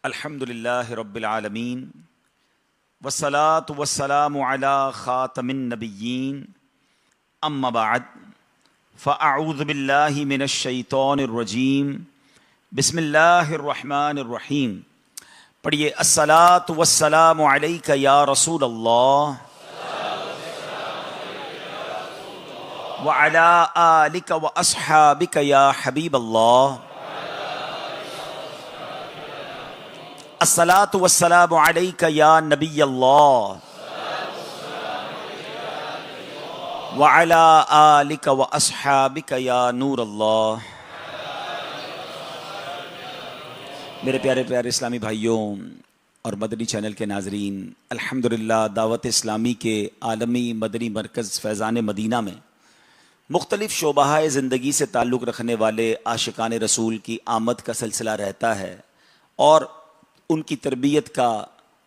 अल्हम्दुलिल्लाहि रब्बिल आलमीन वस्सलातु वस्सलामु अला खातमिन नबिय्यीन अम्मा बाद फ़अऊज़ु बिल्लाहि मिनश शैतानिर रजीम बिस्मिल्लाहिर रहमानिर रहीम। पढ़िए अस्सलातु वस्सलामु अलैका या रसूल अल्लाह व अला आलिका व अस्हाबिका या हबीब अल्लाह। अस्सलातु वस्सलामु अलैका या नबी अल्लाह व अला आलिका व अस्हाबिका या नूर अल्लाह। मेरे प्यारे प्यारे इस्लामी भाइयों और मदनी चैनल के नाजरीन, अल्हम्दुलिल्लाह दावत इस्लामी के आलमी मदनी मरकज़ फैज़ान मदीना में मुख्तलिफ़ शोबाए ज़िंदगी से ताल्लुक़ रखने वाले आशिकान रसूल की आमद का सिलसिला रहता है और उनकी तरबियत का,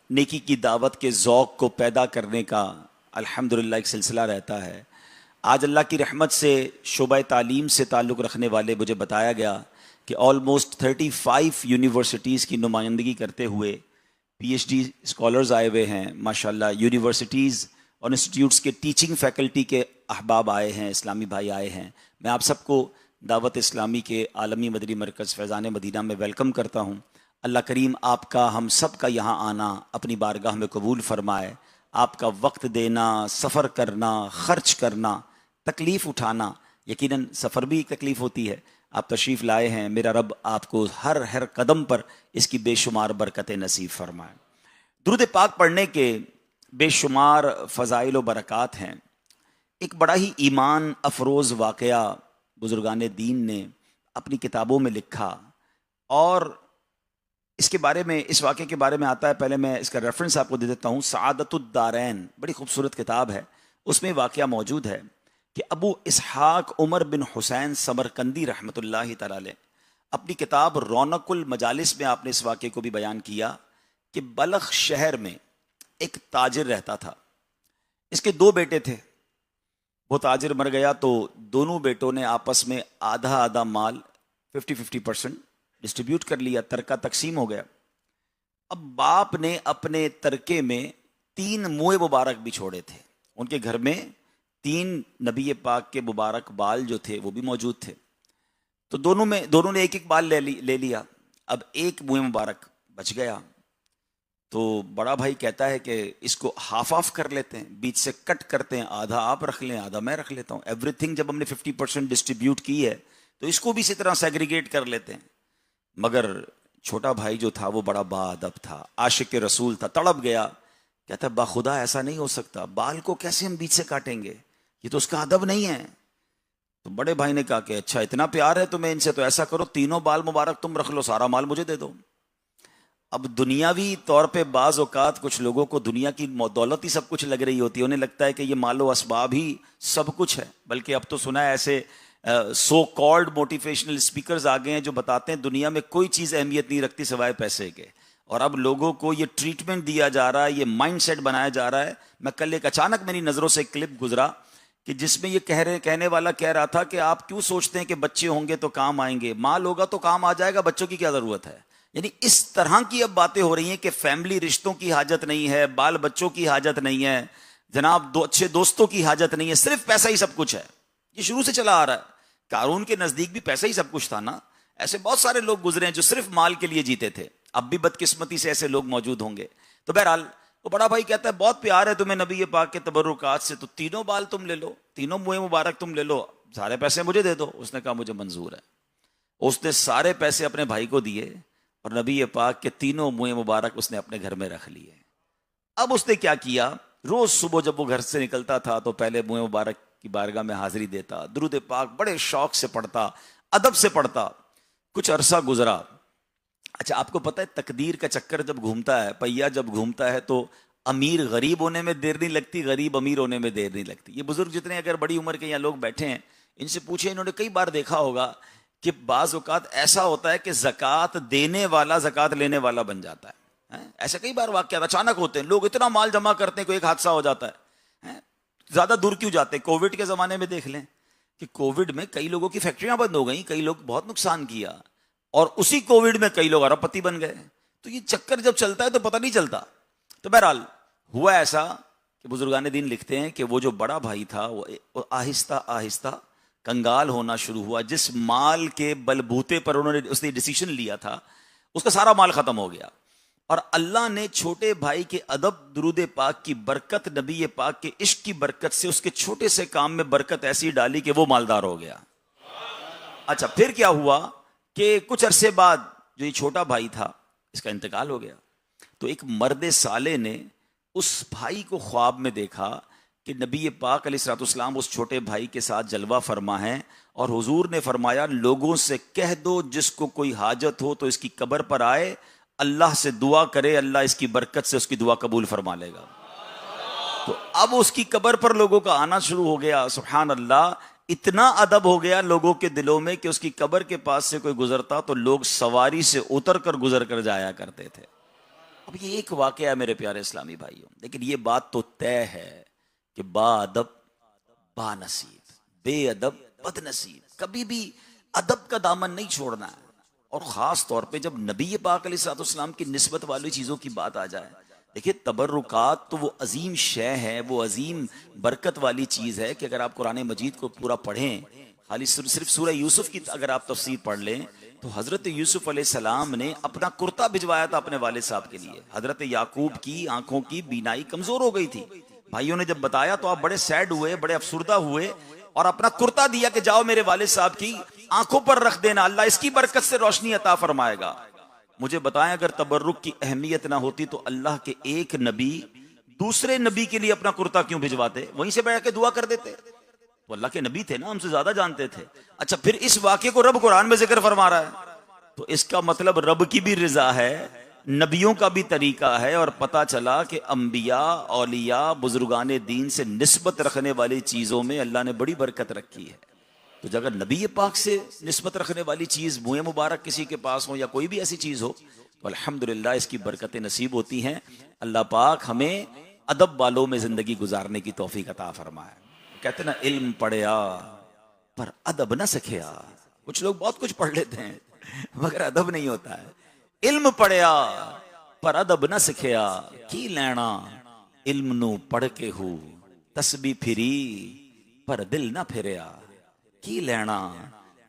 नेकी की दावत के ज़ौक़ को पैदा करने का अल्हम्दुलिल्लाह एक सिलसिला रहता है। आज अल्लाह की रहमत से शोबा तालीम से ताल्लुक़ रखने वाले मुझे बताया गया कि ऑलमोस्ट 35 यूनिवर्सिटीज़ की नुमाइंदगी करते हुए PhD स्कॉलर्स आए हुए हैं माशाल्लाह। यूनिवर्सिटीज़ और इंस्टीट्यूट्स के टीचिंग फैकल्टी के अहबाब आए हैं, इस्लामी भाई आए हैं। मैं आप सबको दावत इस्लामी के आलमी मदनी मरकज़ फैज़ान मदीना में वेलकम करता हूँ। अल्लाह करीम आपका, हम सब का यहाँ आना अपनी बारगाह में कबूल फरमाए। आपका वक्त देना, सफ़र करना, ख़र्च करना, तकलीफ़ उठाना, यकीनन सफ़र भी तकलीफ़ होती है, आप तशरीफ़ लाए हैं। मेरा रब आपको हर कदम पर इसकी बेशुमार बरकतें नसीब फरमाए। दुरूद पाक पढ़ने के बेशुमार फ़ज़ाइल व बरक़ात हैं। एक बड़ा ही ईमान अफरोज़ वाक़या बुज़ुर्गान दीन ने अपनी किताबों में लिखा और इसके बारे में, इस वाक़े के बारे में आता है। पहले मैं इसका रेफरेंस आपको दे देता हूँ। सआदतुद्दारैन बड़ी खूबसूरत किताब है, उसमें वाक़या मौजूद है कि अबू इसहाक उमर बिन हुसैन समरकंदी रहमतुल्लाहि तआला अलैह अपनी किताब रौनकुल मजालिस में आपने इस वाक़े को भी बयान किया कि बलख शहर में एक ताजिर रहता था। इसके दो बेटे थे। वो ताजिर मर गया तो दोनों बेटों ने आपस में आधा आधा माल 50-50% डिस्ट्रीब्यूट कर लिया, तरका तकसीम हो गया। अब बाप ने अपने तरके में 3 मुए मुबारक भी छोड़े थे। उनके घर में 3 नबी पाक के मुबारक बाल जो थे वो भी मौजूद थे। तो दोनों ने एक एक बाल ले लिया। अब एक मुए मुबारक बच गया तो बड़ा भाई कहता है कि इसको हाफ ऑफ कर लेते हैं, बीच से कट करते हैं, आधा आप रख लें, आधा मैं रख लेता हूँ। एवरीथिंग जब हमने 50% डिस्ट्रीब्यूट की है तो इसको भी इसी तरह सेग्रीगेट कर लेते हैं। मगर छोटा भाई जो था वो बड़ा बाअदब था, आशिक के रसूल था, तड़प गया। कहता बाखुदा ऐसा नहीं हो सकता, बाल को कैसे हम बीच से काटेंगे, ये तो उसका अदब नहीं है। तो बड़े भाई ने कहा कि अच्छा इतना प्यार है तुम्हें इनसे, तो ऐसा करो तीनों बाल मुबारक तुम रख लो, सारा माल मुझे दे दो। अब दुनियावी तौर पे बाज़ औक़ात कुछ लोगों को दुनिया की दौलत ही सब कुछ लग रही होती है, उन्हें लगता है कि ये मालो असबाब ही सब कुछ है। बल्कि अब तो सुना है ऐसे सो कॉल्ड मोटिवेशनल स्पीकर्स आ गए हैं जो बताते हैं दुनिया में कोई चीज़ अहमियत नहीं रखती सिवाय पैसे के। और अब लोगों को ये ट्रीटमेंट दिया जा रहा है, ये माइंडसेट बनाया जा रहा है। मैं कल एक अचानक मेरी नज़रों से एक क्लिप गुजरा कि जिसमें ये कहने वाला कह रहा था कि आप क्यों सोचते हैं कि बच्चे होंगे तो काम आएंगे, माल होगा तो काम आ जाएगा, बच्चों की क्या ज़रूरत है। यानी इस तरह की अब बातें हो रही हैं कि फैमिली रिश्तों की हाजत नहीं है, बाल बच्चों की हाजत नहीं है, जनाब अच्छे दोस्तों की हाजत नहीं है, सिर्फ पैसा ही सब कुछ है। ये शुरू से चला आ रहा है। कारून के नजदीक भी पैसा ही सब कुछ था ना। ऐसे बहुत सारे लोग गुजरे हैं जो सिर्फ माल के लिए जीते थे। अब भी बदकिस्मती से ऐसे लोग मौजूद होंगे। तो बहरहाल वो बड़ा भाई कहता है बहुत प्यार है तुम्हें नबी पाक के तबर्रुकात से, तो तीनों बाल तुम ले लो, तीनों मुए मुबारक तुम ले लो, सारे पैसे मुझे दे दो। उसने कहा मुझे मंजूर है। उसने सारे पैसे अपने भाई को दिए और नबी पाक के तीनों मुए मुबारक उसने अपने घर में रख लिए। अब उसने क्या किया, रोज सुबह जब वो घर से निकलता था तो पहले मुए मुबारक की बारगाह में हाजिरी देता, दुरूद पाक बड़े शौक से पढ़ता, अदब से पढ़ता। कुछ अरसा गुजरा। अच्छा आपको पता है तकदीर का चक्कर जब घूमता है, पहिया जब घूमता है तो अमीर गरीब होने में देर नहीं लगती, गरीब अमीर होने में देर नहीं लगती। ये बुजुर्ग जितने अगर बड़ी उम्र के यहाँ लोग बैठे हैं इनसे पूछे, इन्होंने कई बार देखा होगा कि बाज़ औक़ात ऐसा होता है कि ज़कात देने वाला ज़कात लेने वाला बन जाता है। ऐसे कई बार वाक़यात अचानक होते हैं, लोग इतना माल जमा करते हैं कोई एक हादसा हो जाता है। ज़्यादा दूर क्यों जाते हैं, कोविड के ज़माने में देख लें कि कोविड में कई लोगों की फैक्ट्रियां बंद हो गई, कई लोग बहुत नुकसान किया, और उसी कोविड में कई लोग अरबपति बन गए। तो ये चक्कर जब चलता है तो पता नहीं चलता। तो बहरहाल हुआ ऐसा कि बुजुर्गान दीन लिखते हैं कि वो जो बड़ा भाई था वो आहिस्ता आहिस्ता कंगाल होना शुरू हुआ। जिस माल के बलबूते पर उसने डिसीजन लिया था, उसका सारा माल खत्म हो गया। और अल्लाह ने छोटे भाई के अदब, दुरूद पाक की बरकत, नबी पाक के इश्क की बरकत से उसके छोटे से काम में बरकत ऐसी डाली कि वो मालदार हो गया। अच्छा, फिर क्या हुआ कि कुछ अरसे बाद जो ये छोटा भाई था, इसका इंतकाल हो गया। तो एक मर्द साले ने उस भाई को ख्वाब में देखा कि नबी पाक अलैहिस्सलाम उस छोटे भाई के साथ जलवा फरमा है, और हुजूर ने फरमाया लोगों से कह दो जिसको कोई हाजत हो तो इसकी कब्र पर आए, अल्लाह से दुआ करे, अल्लाह इसकी बरकत से उसकी दुआ कबूल फरमा लेगा। तो अब उसकी कब्र पर लोगों का आना शुरू हो गया। सुभान अल्लाह, इतना अदब हो गया लोगों के दिलों में कि उसकी कब्र के पास से कोई गुजरता तो लोग सवारी से उतर कर गुजर कर जाया करते थे। अब ये एक वाकया है मेरे प्यारे इस्लामी भाइयों, लेकिन ये बात तो तय है कि बाअदब बानसीब, बेअदब बदनसीब। कभी भी अदब का दामन नहीं छोड़ना है। और ख़ास तौर पे जब नबी पाक अलैहिस्सलाम की निस्बत वाली चीज़ों की बात आ जाए, देखिए तबर्रुकात तो वो अजीम शय है, वो अजीम बरकत वाली चीज़ है कि अगर आप कुरान मजीद को पूरा पढ़ें, खाली सिर्फ सूरह यूसुफ की अगर आप तफसीर पढ़ लें तो हज़रत यूसुफ अलैहिस्सलाम ने अपना कुर्ता भिजवाया था अपने वालिद साहब के लिए। हज़रत याकूब की आंखों की बीनाई कमज़ोर हो गई थी। भाइयों ने जब बताया तो आप बड़े सैड हुए, बड़े अफसुर्दा हुए, और अपना कुर्ता दिया कि जाओ मेरे वालिद साहब की आंखों पर रख देना, अल्लाह इसकी बरकत से रोशनी अता फरमाएगा। मुझे बताएं, अगर तबर्रुक की अहमियत ना होती तो अल्लाह के एक नबी दूसरे नबी के लिए अपना कुर्ता क्यों भिजवाते? वहीं से बैठ के दुआ कर देते। तो अल्लाह के नबी थे ना, हमसे ज्यादा जानते थे। अच्छा, फिर इस वाक़े को रब कुरान में जिक्र फरमा रहा है, तो इसका मतलब रब की भी रिजा है, नबियों का भी तरीका है। और पता चला कि अंबिया, औलिया, बुजुर्गान दीन से निस्बत रखने वाली चीजों में अल्लाह ने बड़ी बरकत रखी है। तो अगर नबी पाक से निस्बत रखने वाली चीज, मुँह मुबारक किसी के पास हो या कोई भी ऐसी चीज हो, तो अल्हम्दुलिल्लाह इसकी बरकतें नसीब होती हैं। अल्लाह पाक हमें अदब वालों में जिंदगी गुजारने की तौफीक अता फरमाए। कहते ना, इल्म पढ़या पर अदब न सखिया। कुछ लोग बहुत कुछ पढ़ लेते हैं मगर अदब नहीं होता है। इल्म पढ़या पर अदब न सिखिया, की लेना इल्म नू पढ़ के हूँ, तस्बी फिरी पर दिल न फिरया। की लेना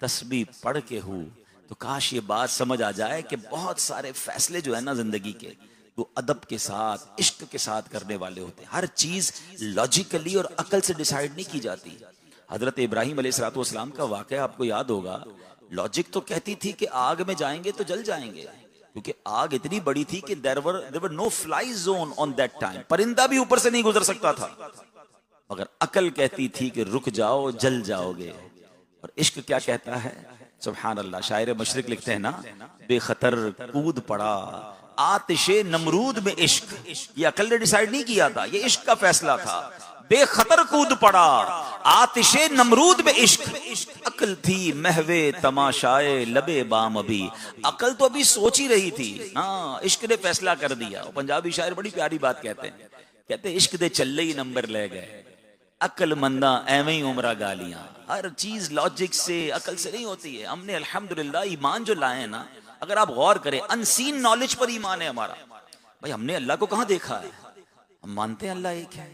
तस्बी पढ़ के हूँ। तो काश ये बात समझ आ जाए कि बहुत सारे फैसले जो है ना जिंदगी के, वो अदब के साथ, इश्क के साथ करने वाले होते हैं। हर चीज लॉजिकली और अकल से डिसाइड नहीं की जाती। हजरत इब्राहिम अलैहिस्सलाम का वाकया आपको याद होगा। लॉजिक तो कहती थी कि आग में जाएंगे तो जल जाएंगे, क्योंकि आग इतनी बड़ी थी कि there were no fly zone on that time, परिंदा भी ऊपर से नहीं गुजर सकता था। मगर अकल कहती थी कि रुक जाओ, जल जाओगे। और इश्क क्या कहता है? सुभान अल्लाह, शायर मशरिक लिखते हैं ना, बेखतर कूद पड़ा आतिशे नमरूद में इश्क। ये अकल ने डिसाइड नहीं किया था, ये इश्क का फैसला था। बेखतर कूद पड़ा आतिशे नमरूद में इश्क। अकल थी महवे तमाशाए लबे बाम अभी। अकल तो अभी सोच ही रही थी, हाँ, इश्क ने फैसला कर दिया। पंजाबी शायर बड़ी प्यारी बात कहते हैं, कहते इश्क दे चले ही नंबर ले गए, अकल मंदा एवं ही उमरा गालियां। हर चीज लॉजिक से, अकल से नहीं होती है। हमने अल्हम्दुलिल्लाह ईमान जो लाए हैं ना, अगर आप गौर करें, अनसीन नॉलेज पर ईमान है हमारा। भाई हमने अल्लाह को कहां देखा है? हम मानते हैं अल्लाह एक है।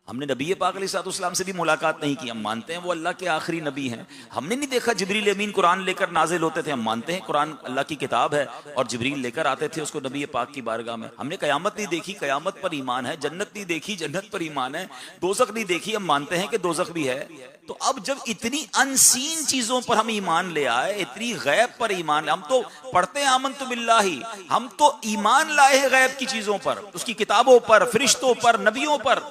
हमने नबी पाक अलैहिस्सलाम से भी मुलाकात नहीं की, हम मानते हैं वो अल्लाह के आखिरी नबी हैं। हमने नहीं देखा जिब्रील अमीन कुरान लेकर नाजिल होते थे, हम मानते हैं कुरान अल्लाह की किताब है और जिब्रील लेकर आते थे उसको नबी पाक की बारगाह में। हमने कयामत नहीं देखी, कयामत पर ईमान है। जन्नत नहीं देखी, जन्नत पर ईमान है। दोज़ख नहीं देखी, हम मानते हैं कि दोज़ख भी है। तो अब जब इतनी अनसीन चीजों पर हम ईमान ले आए, इतनी गैब पर ईमान, हम तो पढ़ते हैं आमनतु बिल्लाही, हम तो ईमान लाए हैं गैब की चीजों पर, उसकी किताबों पर, फरिश्तों पर, नबियों पर।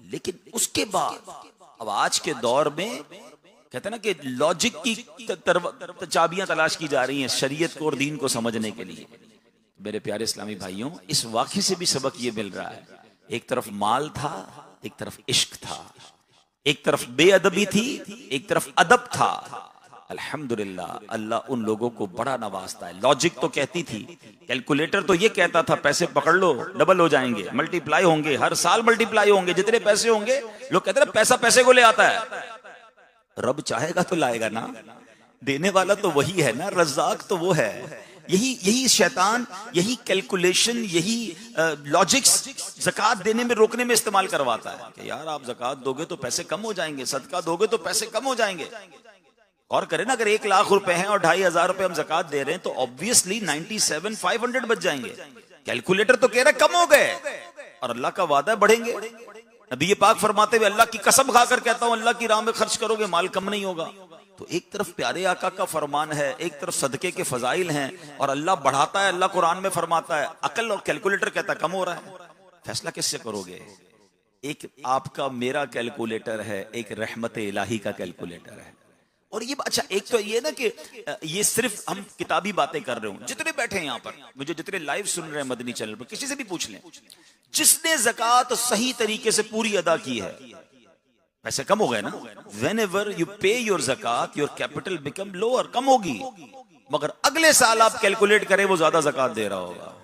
लेकिन उसके बाद अब आज के दौर में कहते हैं ना कि लॉजिक की चाबियां तलाश की जा रही हैं शरीयत को और दीन को समझने के लिए। मेरे प्यारे इस्लामी भाइयों, इस वाक़े से भी सबक ये मिल रहा है, एक तरफ माल था, एक तरफ इश्क था, एक तरफ बेअदबी थी, एक तरफ अदब था। अल्हम्दुलिल्लाह, अल्लाह उन लोगों को बड़ा नवाजता है। लॉजिक तो कहती थी, कैलकुलेटर तो ये कहता था पैसे पकड़ लो डबल हो जाएंगे, मल्टीप्लाई होंगे, हर साल मल्टीप्लाई होंगे, जितने पैसे होंगे। लोग कहते हैं पैसा पैसे को ले आता है। रब चाहेगा तो लाएगा ना, देने वाला तो वही है ना, रज़्ज़ाक तो वो है। यही यही शैतान यही कैलकुलेशन, यही लॉजिक्स ज़कात देने में रोकने में इस्तेमाल करवाता है कि यार आप ज़कात दोगे तो पैसे कम हो जाएंगे, सदका दोगे तो पैसे कम हो जाएंगे। और करें ना, अगर 1 लाख रुपए हैं और 2,500 रुपए हम ज़कात दे रहे हैं तो ऑब्वियसली 97,500 बच जाएंगे। कैलकुलेटर तो कह रहा है कम हो गए और अल्लाह का वादा है बढ़ेंगे। नबी ये पाक फरमाते हुए अल्लाह की कसम खाकर कहता हूं, अल्लाह की राह में खर्च करोगे माल कम नहीं होगा। तो एक तरफ प्यारे आका का फरमान है, एक तरफ सदके के फजाइल हैं और अल्लाह बढ़ाता है, अल्लाह कुरान में फरमाता है। अकल और कैलकुलेटर कहता है कम हो रहा है, फैसला किससे करोगे? एक आपका मेरा कैलकुलेटर है, एक रहमत इलाही का कैलकुलेटर है। और ये अच्छा, एक तो ये ना कि ये सिर्फ हम किताबी बातें कर रहे हो, जितने बैठे हैं यहाँ पर, मुझे जितने लाइव सुन रहे हैं मदनी चैनल पर, किसी से भी पूछ लें, जिसने ज़कात सही तरीके से पूरी अदा की है, पैसे कम हो गए ना। Whenever you pay your ज़कात, your capital become lower, कम होगी। मगर अगले साल आप कैलकुलेट करें वो ज्यादा ज़कात दे रहा होगा,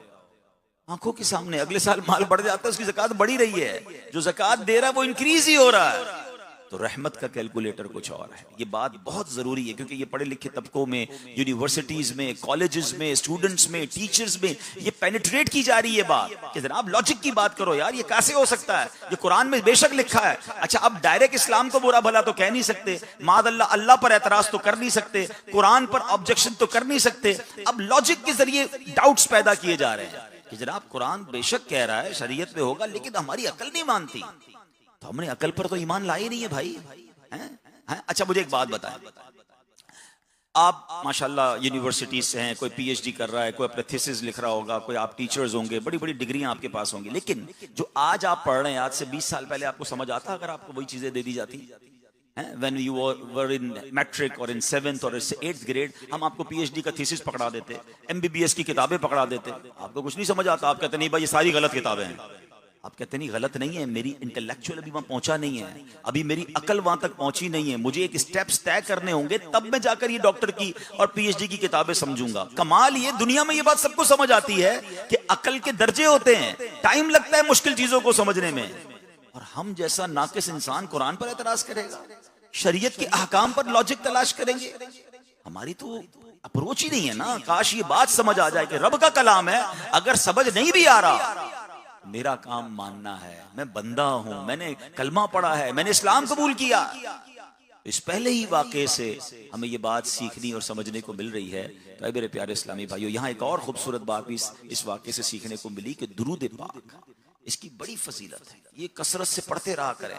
आंखों के सामने अगले साल माल बढ़ जाता है, उसकी ज़कात बढ़ी रही है, जो ज़कात दे रहा है वो इंक्रीज ही हो रहा है। तो रहमत का कैलकुलेटर कुछ और है। ये बात बहुत जरूरी है क्योंकि ये पढ़े लिखे तबकों में, यूनिवर्सिटीज में, कॉलेजेस में, स्टूडेंट्स में, टीचर्स में ये पेनिट्रेट की जा रही है बात कि जनाब लॉजिक की बात करो यार, ये कैसे हो सकता है, ये कुरान में बेशक लिखा है। अच्छा, अब डायरेक्ट इस्लाम को बुरा भला तो कह नहीं सकते, मादअल्लाह अल्लाह पर एतराज तो कर नहीं सकते, कुरान पर ऑब्जेक्शन तो कर नहीं सकते। अब लॉजिक के जरिए डाउट्स पैदा किए जा रहे हैं कि जनाब कुरान बेशक कह रहा है शरीयत में होगा, लेकिन हमारी अकल नहीं मानती, तो हमने अकल पर तो ईमान लाए नहीं है भाई, हैं? अच्छा मुझे एक बात बताएं, आप माशाल्लाह यूनिवर्सिटी से हैं, कोई पीएचडी कर रहा है, कोई अपना थीसिस लिख रहा होगा, कोई आप टीचर्स होंगे, बड़ी बड़ी डिग्रियां आपके पास होंगी, लेकिन जो आज आप पढ़ रहे हैं, आज से 20 साल पहले आपको समझ आता अगर आपको वही चीजें दे दी जाती? When you were in matric और इन 7th और 8th ग्रेड, हम आपको पीएचडी का थीसिस पकड़ा देते, एमबीबीएस की किताबें पकड़ा देते, आपको कुछ नहीं समझ आता, आप कहते नहीं भाई ये सारी गलत किताबें हैं। आप कहते नहीं गलत नहीं है, मेरी इंटेलेक्चुअल अभी वहां पहुंचा नहीं है, अभी मेरी अकल वहां तक पहुंची नहीं है, मुझे एक स्टेप्स तय करने होंगे, तब मैं जाकर ये डॉक्टर की और पीएचडी की किताबें समझूंगा। कमाल ये दुनिया में ये बात सबको समझ आती है कि अकल के दर्जे होते हैं, टाइम लगता है मुश्किल चीजों को समझने में, और हम जैसा नाकिस इंसान कुरान पर एतराज करेगा, शरीयत के अहकाम पर लॉजिक तलाश करेंगे। हमारी तो अप्रोच ही नहीं है ना। काश ये बात समझ आ जाए कि रब का कलाम है, अगर समझ नहीं भी आ रहा, मेरा काम मानना है, मैं बंदा हूं, मैंने कलमा पढ़ा है, मैंने इस्लाम कबूल किया। इस पहले ही वाक़े से हमें ये बात सीखनी और समझने को मिल रही है। तो मेरे प्यारे इस्लामी भाइयों, यहाँ एक और खूबसूरत बात भी इस वाक़े से सीखने को मिली कि दुरूद पाक, इसकी बड़ी फजीलत है, ये कसरत से पढ़ते रहा करें।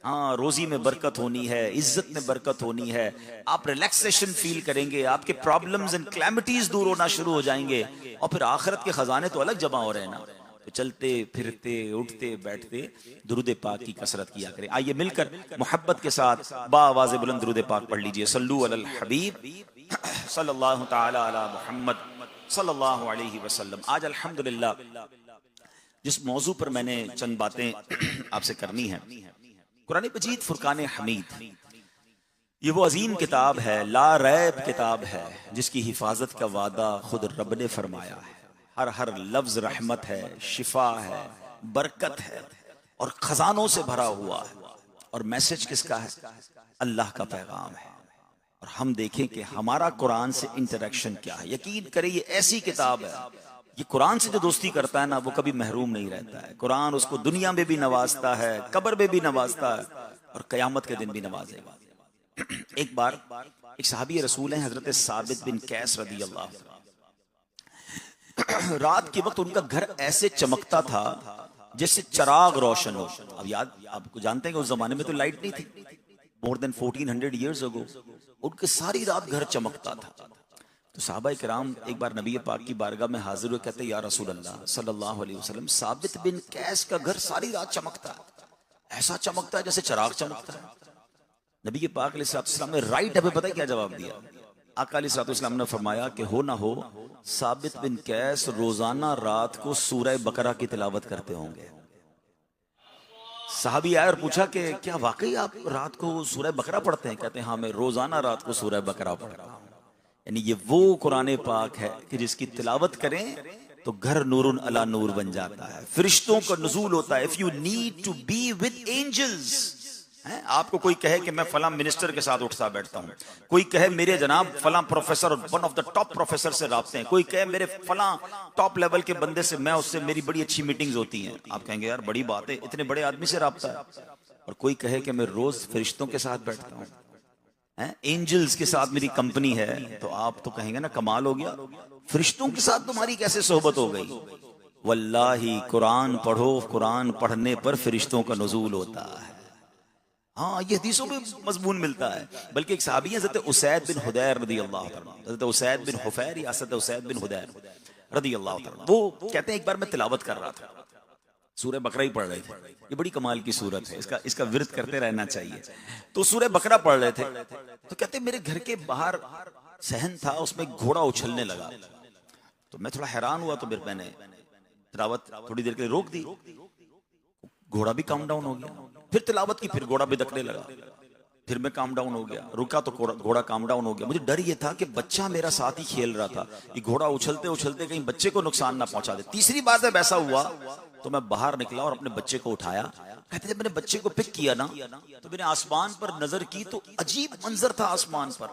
हाँ, रोजी में बरकत होनी है, इज्जत में बरकत होनी है, आप रिलैक्सेशन फील करेंगे, आपके प्रॉब्लम्स एंड क्लैमिटीज दूर होना शुरू हो जाएंगे, और फिर आखिरत के खजाने तो अलग जमा हो रहे हैं ना। तो चलते फिरते उठते बैठते दुरूद पाक की कसरत किया करें। आइए मिलकर मोहब्बत के साथ बाआवाज़ बुलंद दुरूद पाक पढ़ लीजिए। सल्लू अलल हबीब सल्लल्लाहु तआला अला मुहम्मद सल्लल्लाहु अलैहि वसल्लम। आज अल्हम्दुलिल्लाह जिस मौजू पर मैंने चंद बातें आपसे करनी है, कुरान मजीद फुरकान हमीद, ये वो अजीम किताब है, ला रैब किताब है, जिसकी हिफाजत का वादा खुद रब ने फरमाया है। हर लफ्ज रहमत है, शिफा है, बरकत है और खजानों से भरा हुआ है। और मैसेज किसका है? अल्लाह का पैगाम है। और हम देखें कि हमारा कुरान से इंटरेक्शन क्या है। यकीन करें ये ऐसी किताब है, ये कुरान से जो दोस्ती करता है ना, वो कभी महरूम नहीं रहता है। कुरान उसको दुनिया में भी नवाजता है, कब्र में भी नवाजता है और कयामत के दिन भी नवाजेगा। एक बार एक सहाबी रसूल हैं, हजरत साबित बिन कैस रदी अल्लाह, रात के वक्त उनका घर ऐसे चमकता था जैसे चराग रोशन हो। अब याद आपको जानते हैं कि उस जमाने में तो लाइट नहीं थी, मोर देन 1400 ईयर्स अगो उनके सारी रात घर चमकता था। तो साहबा किराम एक बार नबी पाक की बारगाह में हाजिर हुए, कहते या रसूल अल्लाह सल्लल्लाहु अलैहि वसल्लम, साबित बिन कैस का घर सारी रात चमकता है, ऐसा चमकता है जैसे चराग चमकता है। नबी पाक अलैहिस्सलाम ने राइट है, पता है क्या जवाब दिया? आका अलैहिस्सलाम ने फरमाया कि हो ना हो साबित बिन कैस रोजाना रात को सूरह बकरा की तिलावत करते होंगे। साहबी आए और पूछा कि क्या वाकई आप रात को सूरह बकरा पढ़ते हैं? कहते हैं हाँ, मैं रोजाना रात को सूरह बकरा पढ़ता हूँ। यानी ये वो कुरान पाक है कि जिसकी तिलावत करें तो घर नूरुन अला नूर बन जाता है, फरिश्तों का नुज़ूल होता है। If you need to be with angels, हैं? आपको कोई कहे कि मैं फलां मिनिस्टर के साथ उठता बैठता हूं, कोई कहे मेरे जनाब फलां professor, one of the top professor से राब्ते हैं, कोई कहे मेरे फलां टॉप लेवल के बंदे से मैं उससे मेरी बड़ी अच्छी मीटिंग्स होती हैं। आप कहेंगे यार बड़ी बात है, इतने बड़े आदमी से राब्ता है। और कोई कहे कि मैं रोज फरिश्तों के साथ बैठता हूं, एंजल्स के साथ मेरी कंपनी है, तो आप तो कहेंगे ना कमाल हो गया, फरिश्तों के साथ तुम्हारी कैसे सोहबत हो गई। वल्लाही कुरान पढ़ो, कुरान पढ़ने पर फरिश्तों का नुज़ूल होता है। हाँ, ये हदीसों में मजमून मिलता है। बल्कि एक सहाबी है हज़रत उसैद बिन हुदैर रदी अल्लाह तआला, हज़रत उसैद बिन हुफैर या हज़रत उसैद बिन हुदैर रदी अल्लाह तआला, वो कहते हैं एक बार मैं तिलावत कर रहा था, सूरह बकरा ही पढ़ रहे थे। ये बड़ी कमाल की सूरत है, इसका विर्द करते रहना चाहिए। तो सूरह बकरा पढ़ रहे थे, तो कहते मेरे घर के बाहर सहन था, उसमें घोड़ा उछलने लगा। तो मैं थोड़ा हैरान हुआ, तो फिर मैंने तिलावत थोड़ी देर के लिए रोक दी। घोड़ा भी काम डाउन हो गया, फिर तिलावत की, फिर घोड़ा भी दकने लगा, फिर मैं काम डाउन हो गया, रुका तो घोड़ा काम डाउन हो गया। मुझे डर ये था कि बच्चा मेरा साथ ही खेल रहा था, ये घोड़ा उछलते उछलते कहीं बच्चे को नुकसान ना पहुंचा दे। तीसरी बार जब ऐसा हुआ तो मैं बाहर निकला और अपने बच्चे को उठाया। कहते जब मैंने बच्चे को पिक किया ना, तो मैंने आसमान पर नजर की, तो अजीब मंजर था आसमान पर,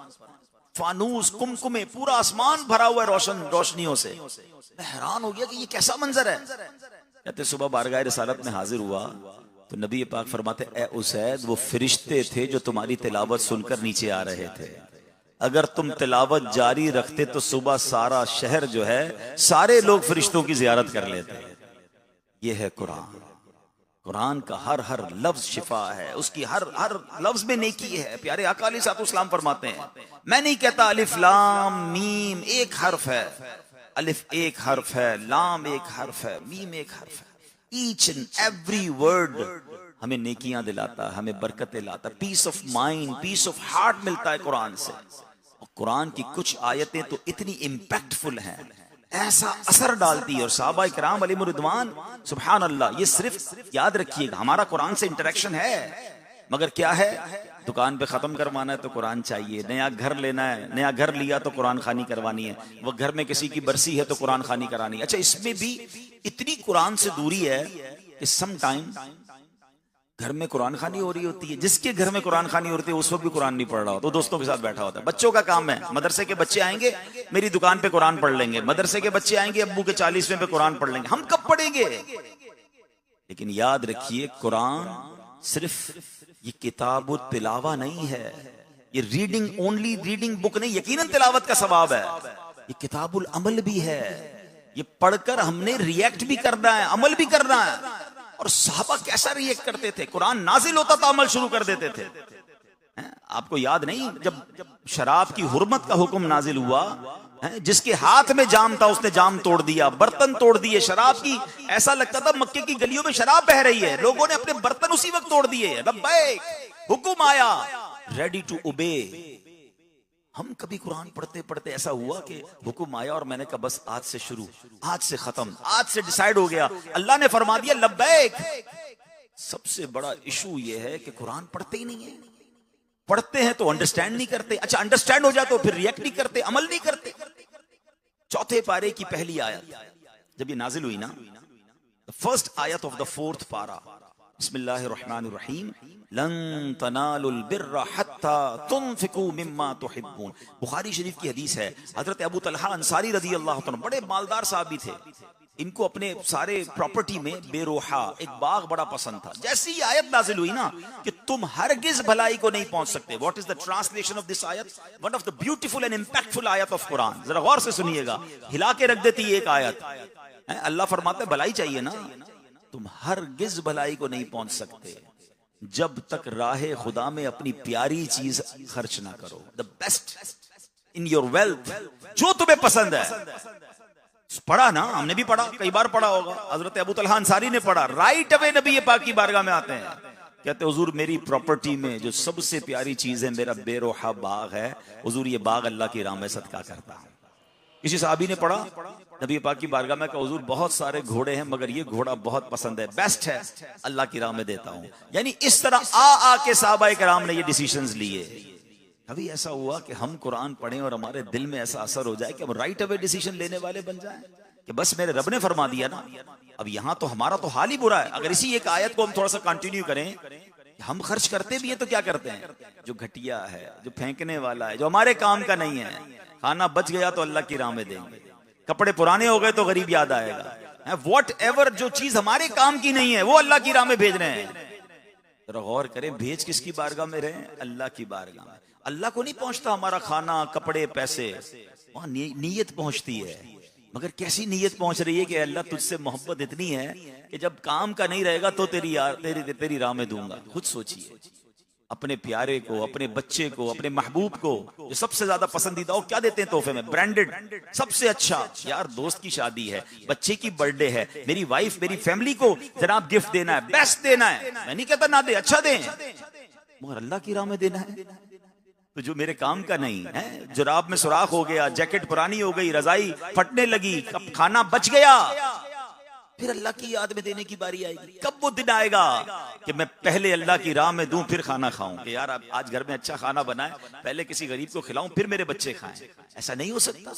फानूस कुमकुमे, पूरा आसमान भरा हुआ है रोशनियों से। मैं हैरान हो गया कि ये कैसा मंजर है। कहते सुबह बारगाह रिसालत में हाजिर हुआ, तो नबी पाक फरमाते ए उसैद, वो फरिश्ते थे जो तुम्हारी तिलावत सुनकर नीचे आ रहे थे। अगर तुम तिलावत जारी रखते तो सुबह सारा शहर जो है, सारे लोग फरिश्तों की जियारत कर लेते। ये है कुरान। कुरान का हर हर लफ्ज शिफा है, उसकी हर हर लफ्ज में नेकी है। प्यारे आका अलैहिस्सलाम फरमाते हैं, मैं नहीं कहता अलिफ लाम मीम एक हर्फ है, अलिफ एक हर्फ है, लाम एक हर्फ है, मीम एक हर्फ है। ईच एंड एवरी वर्ड हमें नेकियां दिलाता है, हमें बरकतें लाता है, peace of mind, peace of heart मिलता है कुरान से। और कुरान की कुछ आयतें तो इतनी इम्पैक्टफुल हैं, ऐसा असर डालती है। और सहाबा किराम अलैहिम रिदवान, सुभान अल्लाह, ये सिर्फ याद रखिएगा हमारा कुरान से इंटरेक्शन है, मगर क्या है, दुकान पे खत्म करवाना है तो कुरान चाहिए, नया घर लेना है, नया घर लिया तो कुरान खानी करवानी है, वो घर में किसी की बरसी है तो कुरान खानी करानी है। अच्छा, इसमें भी इतनी कुरान से दूरी है कि सम टाइम घर में कुरान खानी हो रही होती है, जिसके घर में कुरान खानी होती है उस वक्त भी कुरान नहीं पढ़ रहा होता, तो दोस्तों के साथ बैठा होता है। बच्चों का काम है, मदरसे के बच्चे आएंगे मेरी दुकान पे कुरान पढ़ लेंगे, मदरसे के बच्चे आएंगे अब्बू के 40वें पे कुरान पढ़ लेंगे। हम कब पढ़ेंगे? लेकिन याद रखिए, कुरान सिर्फ ये किताब तिलावा नहीं है, ये रीडिंग ओनली रीडिंग बुक नहीं, यकीनन तिलावत का सवाब है, ये किताबुल अमल भी है। ये पढ़कर हमने रिएक्ट भी करना है, अमल भी करना है। और सहाबा कैसा रिएक्ट करते थे, कुरान नाजिल होता था अमल शुरू कर देते थे। आपको याद नहीं, जब शराब की हुर्मत का हुक्म नाजिल हुआ, जिसके हाथ में जाम था उसने जाम तोड़ दिया, बर्तन तोड़ दिए शराब की, ऐसा लगता था मक्के की गलियों में शराब बह रही है, लोगों ने अपने बर्तन उसी वक्त तोड़ दिए। लब्बैक, हुक्म आया, रेडी टू ओबे। हम कभी कुरान पढ़ते पढ़ते ऐसा हुआ कि हुक्म आया और मैंने कहा बस आज से शुरू, आज से खत्म, आज से डिसाइड हो गया, अल्लाह ने फरमा दिया लब्बैक। सबसे बड़ा इशू यह है कि कुरान पढ़ते ही नहीं है, पढ़ते हैं तो अंडरस्टैंड नहीं करते। अच्छा, अंडरस्टैंड हो जाए तो फिर रिएक्ट नहीं करते, अमल नहीं करते। चौथे पारे की पहली आयत जब ये नाजिल हुई ना, फर्स्ट आयत ऑफ द फोर्थ पारा, बिस्मिल्लाहिर्रहमानिर्रहीम, लन तनालुल बिर्रा हत्ता तुनफिकू मिम्मा तुहिब्बून। बुखारी शरीफ की हदीस है। हजरत अबू तलहा अंसारी रजी अल्लाह तआला, बड़े मालदार साहबी थे, इनको अपने सारे प्रॉपर्टी में बेरोहा एक बाग बड़ा पसंद था। जैसी ये आयत नाजिल हुई ना कि तुम हरगिज भलाई को नहीं पहुंच सकते, what is the translation of this आयत? One of the beautiful and impactful आयत ऑफ कुरान। जरा गौर से सुनिएगा, हिला के रख देती है एक आयत। अल्लाह फरमाते भलाई चाहिए ना, तुम हरगिज भलाई को नहीं पहुंच सकते जब तक राहे खुदा में अपनी प्यारी चीज खर्च ना करो। The best in your wealth, जो तुम्हें पसंद है। पढ़ा ना, हमने भी पढ़ा, कई बार पढ़ा होगा। हजरत अबू तलहा अंसारी ने पढ़ा, राइट अवे नबी पाक की बारगाह में आते हैं, कहते हुजूर मेरी प्रॉपर्टी में जो सबसे प्यारी चीज है मेरा बेरोहा बाग है, हुजूर ये बाग अल्लाह की राह में सदका करता हूं। किसी साहबी ने पढ़ा नबी पाक की बारगाह में, कहा हुजूर बहुत सारे घोड़े हैं मगर ये घोड़ा बहुत पसंद है, बेस्ट है, अल्लाह की राह में देता हूं। यानी इस तरह आ के साहबा कराम ने ये डिसीजंस लिए। कभी ऐसा हुआ कि हम कुरान पढ़ें और हमारे दिल में ऐसा असर हो जाए कि हम राइट अवे डिसीजन लेने वाले बन जाएं कि बस मेरे रब ने फरमा दिया ना। अब यहां तो हमारा तो हाल ही बुरा है। अगर इसी एक आयत को हम थोड़ा सा कंटिन्यू करें हम खर्च करते भी है तो क्या करते हैं, जो घटिया है, जो फेंकने वाला है, जो हमारे काम का नहीं है। खाना बच गया तो अल्लाह की राह में देंगे, कपड़े पुराने हो गए तो गरीब याद आएगा। वॉट एवर जो चीज हमारे काम की नहीं है वो अल्लाह की राह में भेज रहे हैं। जरा गौर करें, भेज किसकी बारगाह में रहे, अल्लाह की बारगाह में। अल्लाह को नहीं पहुंचता हमारा खाना, कपड़े, पैसे, वहां नीयत पहुंचती है। मगर कैसी नीयत पहुंच रही है कि अल्लाह तुझसे मोहब्बत इतनी है कि जब काम का नहीं रहेगा तो तेरी राह में दूंगा। खुद सोचिए, अपने प्यारे को, अपने बच्चे को, अपने महबूब को जो सबसे ज्यादा पसंदीदा हो, क्या देते हैं तोहफे में? ब्रांडेड, सबसे अच्छा। यार दोस्त की शादी है, बच्चे की बर्थडे है, मेरी वाइफ, मेरी फैमिली को जनाब गिफ्ट देना है, बेस्ट देना है। मैं नहीं कहता ना दे, अच्छा दें, मगर अल्लाह की राह में देना है। तो जो मेरे काम का नहीं है, जुराब में सुराख हो गया, जैकेट पुरानी हो गई, रजाई फटने लगी, खाना बच गया, फिर अल्लाह की याद में देने की बारी आएगी। कब वो दिन आएगा कि मैं पहले अल्लाह की राह में दूं फिर खाना खाऊं, कि यार आज घर में अच्छा खाना बना है, पहले किसी गरीब को खिलाऊं फिर मेरे बच्चे खाएं। ऐसा नहीं हो सकता।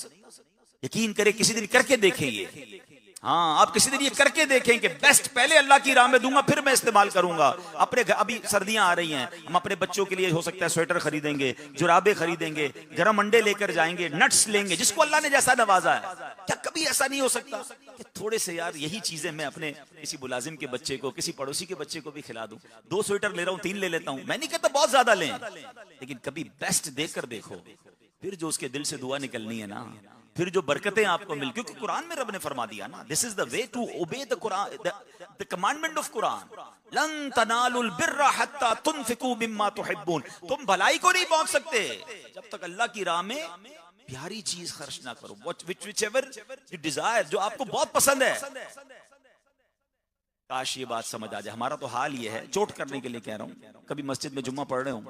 यकीन करें, किसी दिन करके देखेंगे। हाँ, आप किसी दिन ये करके देखें कि बेस्ट पहले अल्लाह की राह में दूंगा फिर मैं इस्तेमाल करूंगा। अपने अभी सर्दियां आ रही हैं, हम अपने बच्चों के लिए हो सकता है स्वेटर खरीदेंगे, जुराबे खरीदेंगे, गरम अंडे लेकर जाएंगे, नट्स लेंगे, जिसको अल्लाह ने जैसा नवाजा है। क्या कभी ऐसा नहीं हो सकता कि थोड़े से यार यही चीजें मैं अपने किसी मुलाजिम के बच्चे को, किसी पड़ोसी के बच्चे को भी खिला दूं? 2 स्वेटर ले रहा हूं, 3 ले लेता हूं। मैं नहीं कहता बहुत ज्यादा लें, लेकिन कभी बेस्ट देकर देखो, फिर जो उसके दिल से दुआ निकलनी है ना, फिर जो बरकतें आपको मिल, क्योंकि कुरान में रब ने फरमा दिया ना, this is the way to obey the Quran, the commandment of Quran. लन तनालुल बिर्रा हत्ता तुनफिकू मिम्मा तुहिब्बून। तुम भलाई को नहीं पहुंच सकते जब तक अल्लाह की राह में प्यारी चीज खर्च ना करो। व्हिचएवर यू डिजायर, जो आपको बहुत पसंद है। काश ये बात समझ आ जाए। हमारा तो हाल ये है, चोट करने के लिए कह रहा हूं, कभी मस्जिद में जुम्मा पढ़ रहे हो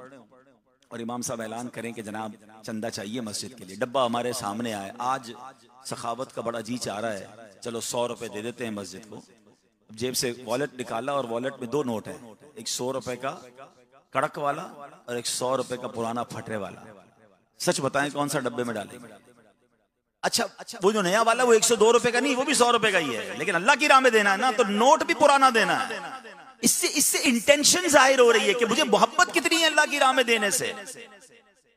और इमाम साहब ऐलान करें कि जनाब चंदा चाहिए मस्जिद के लिए, डब्बा हमारे सामने आए, आज सखावत का बड़ा जी चाह रहा है, चलो 100 रुपए दे देते हैं मस्जिद को। जेब से वॉलेट निकाला और वॉलेट में 2 नोट है, एक 100 रुपए का कड़क वाला और एक 100 रुपए का पुराना फटरे वाला। सच बताएं कौन सा डब्बे में डालें? अच्छा, वो जो नया वाला वो 102 रुपए का नहीं, वो भी 100 रुपए का ही है, लेकिन अल्लाह की राह में देना है ना, तो नोट भी पुराना देना है। इससे इंटेंशन जाहिर हो रही है कि मुझे मोहब्बत कितनी है अल्लाह की राह में देने से।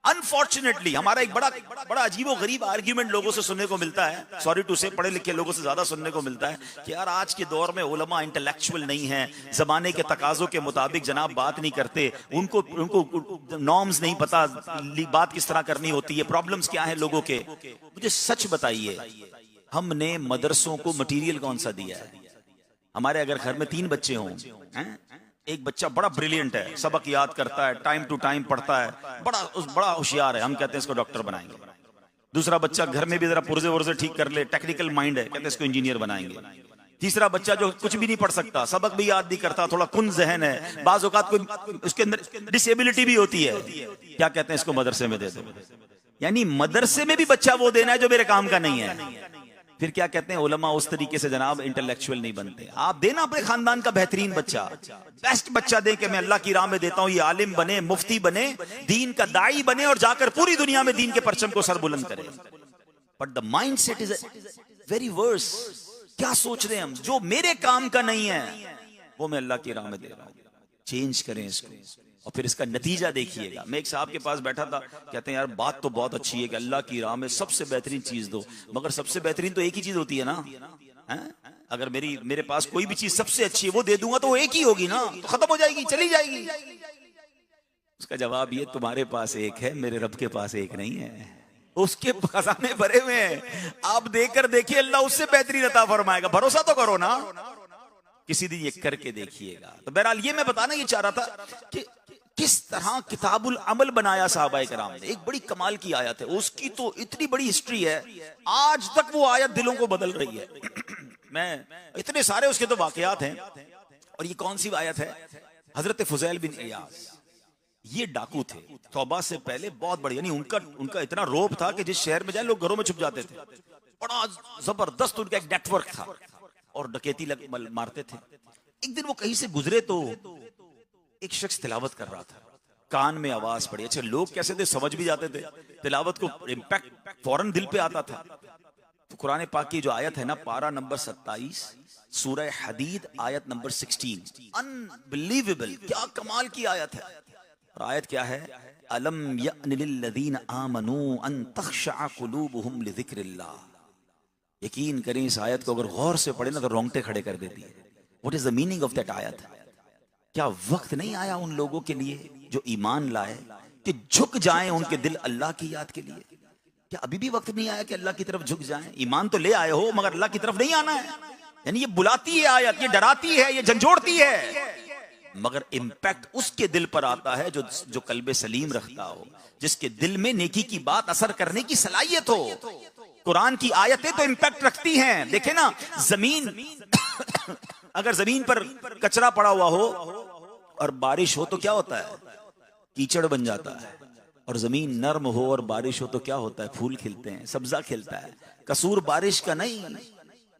अनफॉर्चुनेटली हमारा एक बड़ा अजीब और गरीब आर्ग्यूमेंट लोगों से सुनने को मिलता है, सॉरी टू से, पढ़े लिखे लोगों से ज्यादा सुनने को मिलता है कि यार आज के दौर में उलमा इंटेलेक्चुअल नहीं है, जमाने के तकाजों के मुताबिक जनाब बात नहीं करते, उनको नॉर्म्स नहीं पता, बात किस तरह करनी होती है, प्रॉब्लम्स क्या है लोगों के। मुझे सच बताइए, हमने मदरसों को मटीरियल कौन सा दिया है? हमारे अगर घर में 3 बच्चे हों, एक बच्चा बड़ा ब्रिलियंट है, सबक याद करता है, टाइम टू टाइम पढ़ता है, बड़ा होशियार है, हम कहते हैं इसको डॉक्टर बनाएंगे। दूसरा बच्चा घर में भी जरा पुर्जे वुर्जे ठीक कर ले, टेक्निकल माइंड है, कहते हैं इसको इंजीनियर बनाएंगे। तीसरा बच्चा जो कुछ भी नहीं पढ़ सकता, सबक भी याद नहीं करता, थोड़ा कुन जहन है, बाज़ औक़ात कोई उसके अंदर डिसेबिलिटी भी होती है, क्या कहते हैं इसको मदरसे में दे दो। यानी मदरसे में भी बच्चा वो देना है जो मेरे काम का नहीं है। फिर क्या कहते हैं उलमा उस तरीके से जनाब इंटेलेक्चुअल नहीं बनते। आप देना अपने खानदान का बेहतरीन बच्चा, बेस्ट बच्चा दे के मैं अल्लाह की राह में देता हूं, ये आलिम बने, मुफ्ती बने, दीन का दाई बने और जाकर पूरी दुनिया में दीन के परचम को सर बुलंद करे। But the mind set is very worse. क्या सोच रहे हैं हम, जो मेरे काम का नहीं है वो मैं अल्लाह की राह में दे रहा हूं। चेंज करें इसको और फिर इसका नतीजा देखिएगा। मैं एक साहब के पास बैठा था, कहते हैं यार बात तो बहुत अच्छी है कि अल्लाह की राह में सबसे बेहतरीन चीज दो, मगर सबसे बेहतरीन तो एक ही चीज होती है ना, है? अगर मेरे पास कोई भी चीज सबसे अच्छी है वो दे दूंगा तो वो एक ही होगी ना, तो खत्म हो जाएगी, चली जाएगी। उसका जवाब ये, तुम्हारे पास एक है, मेरे रब के पास एक नहीं है, उसके खजाने भरे हुए हैं, आप देकर देखिए अल्लाह उससे बेहतरीन अता फरमाएगा। भरोसा तो करो ना, किसी दिन ये करके देखिएगा। तो बहरहाल ये मैं बताना ये चाह रहा था कि किस तरह किताबुल अमल बनाया साहबाए कराम ने। एक बड़ी कमाल की आयत है, उसकी तो इतनी बड़ी हिस्ट्री है, आज तक वो आयत दिलों को बदल रही है। मैं इतने सारे उसके तो वाकयात हैं, और ये कौन सी आयत है? हजरत फुजैल बिन इयास, ये डाकू थे, तौबा से पहले बहुत बड़ी, यानी उनका इतना रोब था कि जिस शहर में जाए लोग घरों में छुप जाते थे। बड़ा जबरदस्त उनका एक नेटवर्क था और डकैती मारते थे। एक दिन वो कहीं से गुजरे तो एक शख्स तिलावत कर रहा था, कान में आवाज पड़ी। अच्छा, लोग कैसे थे, समझ भी जाते थे, तिलावत को इम्पैक्ट फौरन दिल पे आता था। तो कुरान पाक की जो आयत है ना, पारा नंबर 27, सूरह हदीद, आयत नंबर 16, अनबिलीवेबल, क्या कमाल की आयत है। और आयत क्या है? अलम यअन लिल्लज़ीना आमनू अन तख़शअ क़ुलूबुहुम लिज़िक्रिल्लाह। यकीन करें, इस आयत को अगर गौर से पढ़े ना तो रोंगटे खड़े कर देती है। What is the meaning of that आयत? क्या वक्त नहीं आया उन लोगों के लिए जो ईमान लाए कि झुक जाएं उनके दिल अल्लाह की याद के लिए? क्या अभी भी वक्त नहीं आया कि अल्लाह की तरफ झुक जाएं? ईमान तो ले आए हो मगर अल्लाह की तरफ नहीं आना है। यानी ये बुलाती है आयत, ये डराती है, ये झंझोड़ती है, मगर इम्पैक्ट उसके दिल पर आता है जो कल्बे सलीम रखता हो, जिसके दिल में नेकी की बात असर करने की सलाहियत हो। कुरान की आयतें तो इम्पैक्ट रखती हैं। देखे ना, जमीन अगर जमीन पर कचरा पड़ा हुआ हो और बारिश हो तो क्या होता है? कीचड़ बन जाता है। और जमीन नर्म हो और बारिश हो तो क्या होता है? फूल खिलते हैं, सब्जा खिलता है। कसूर बारिश का नहीं,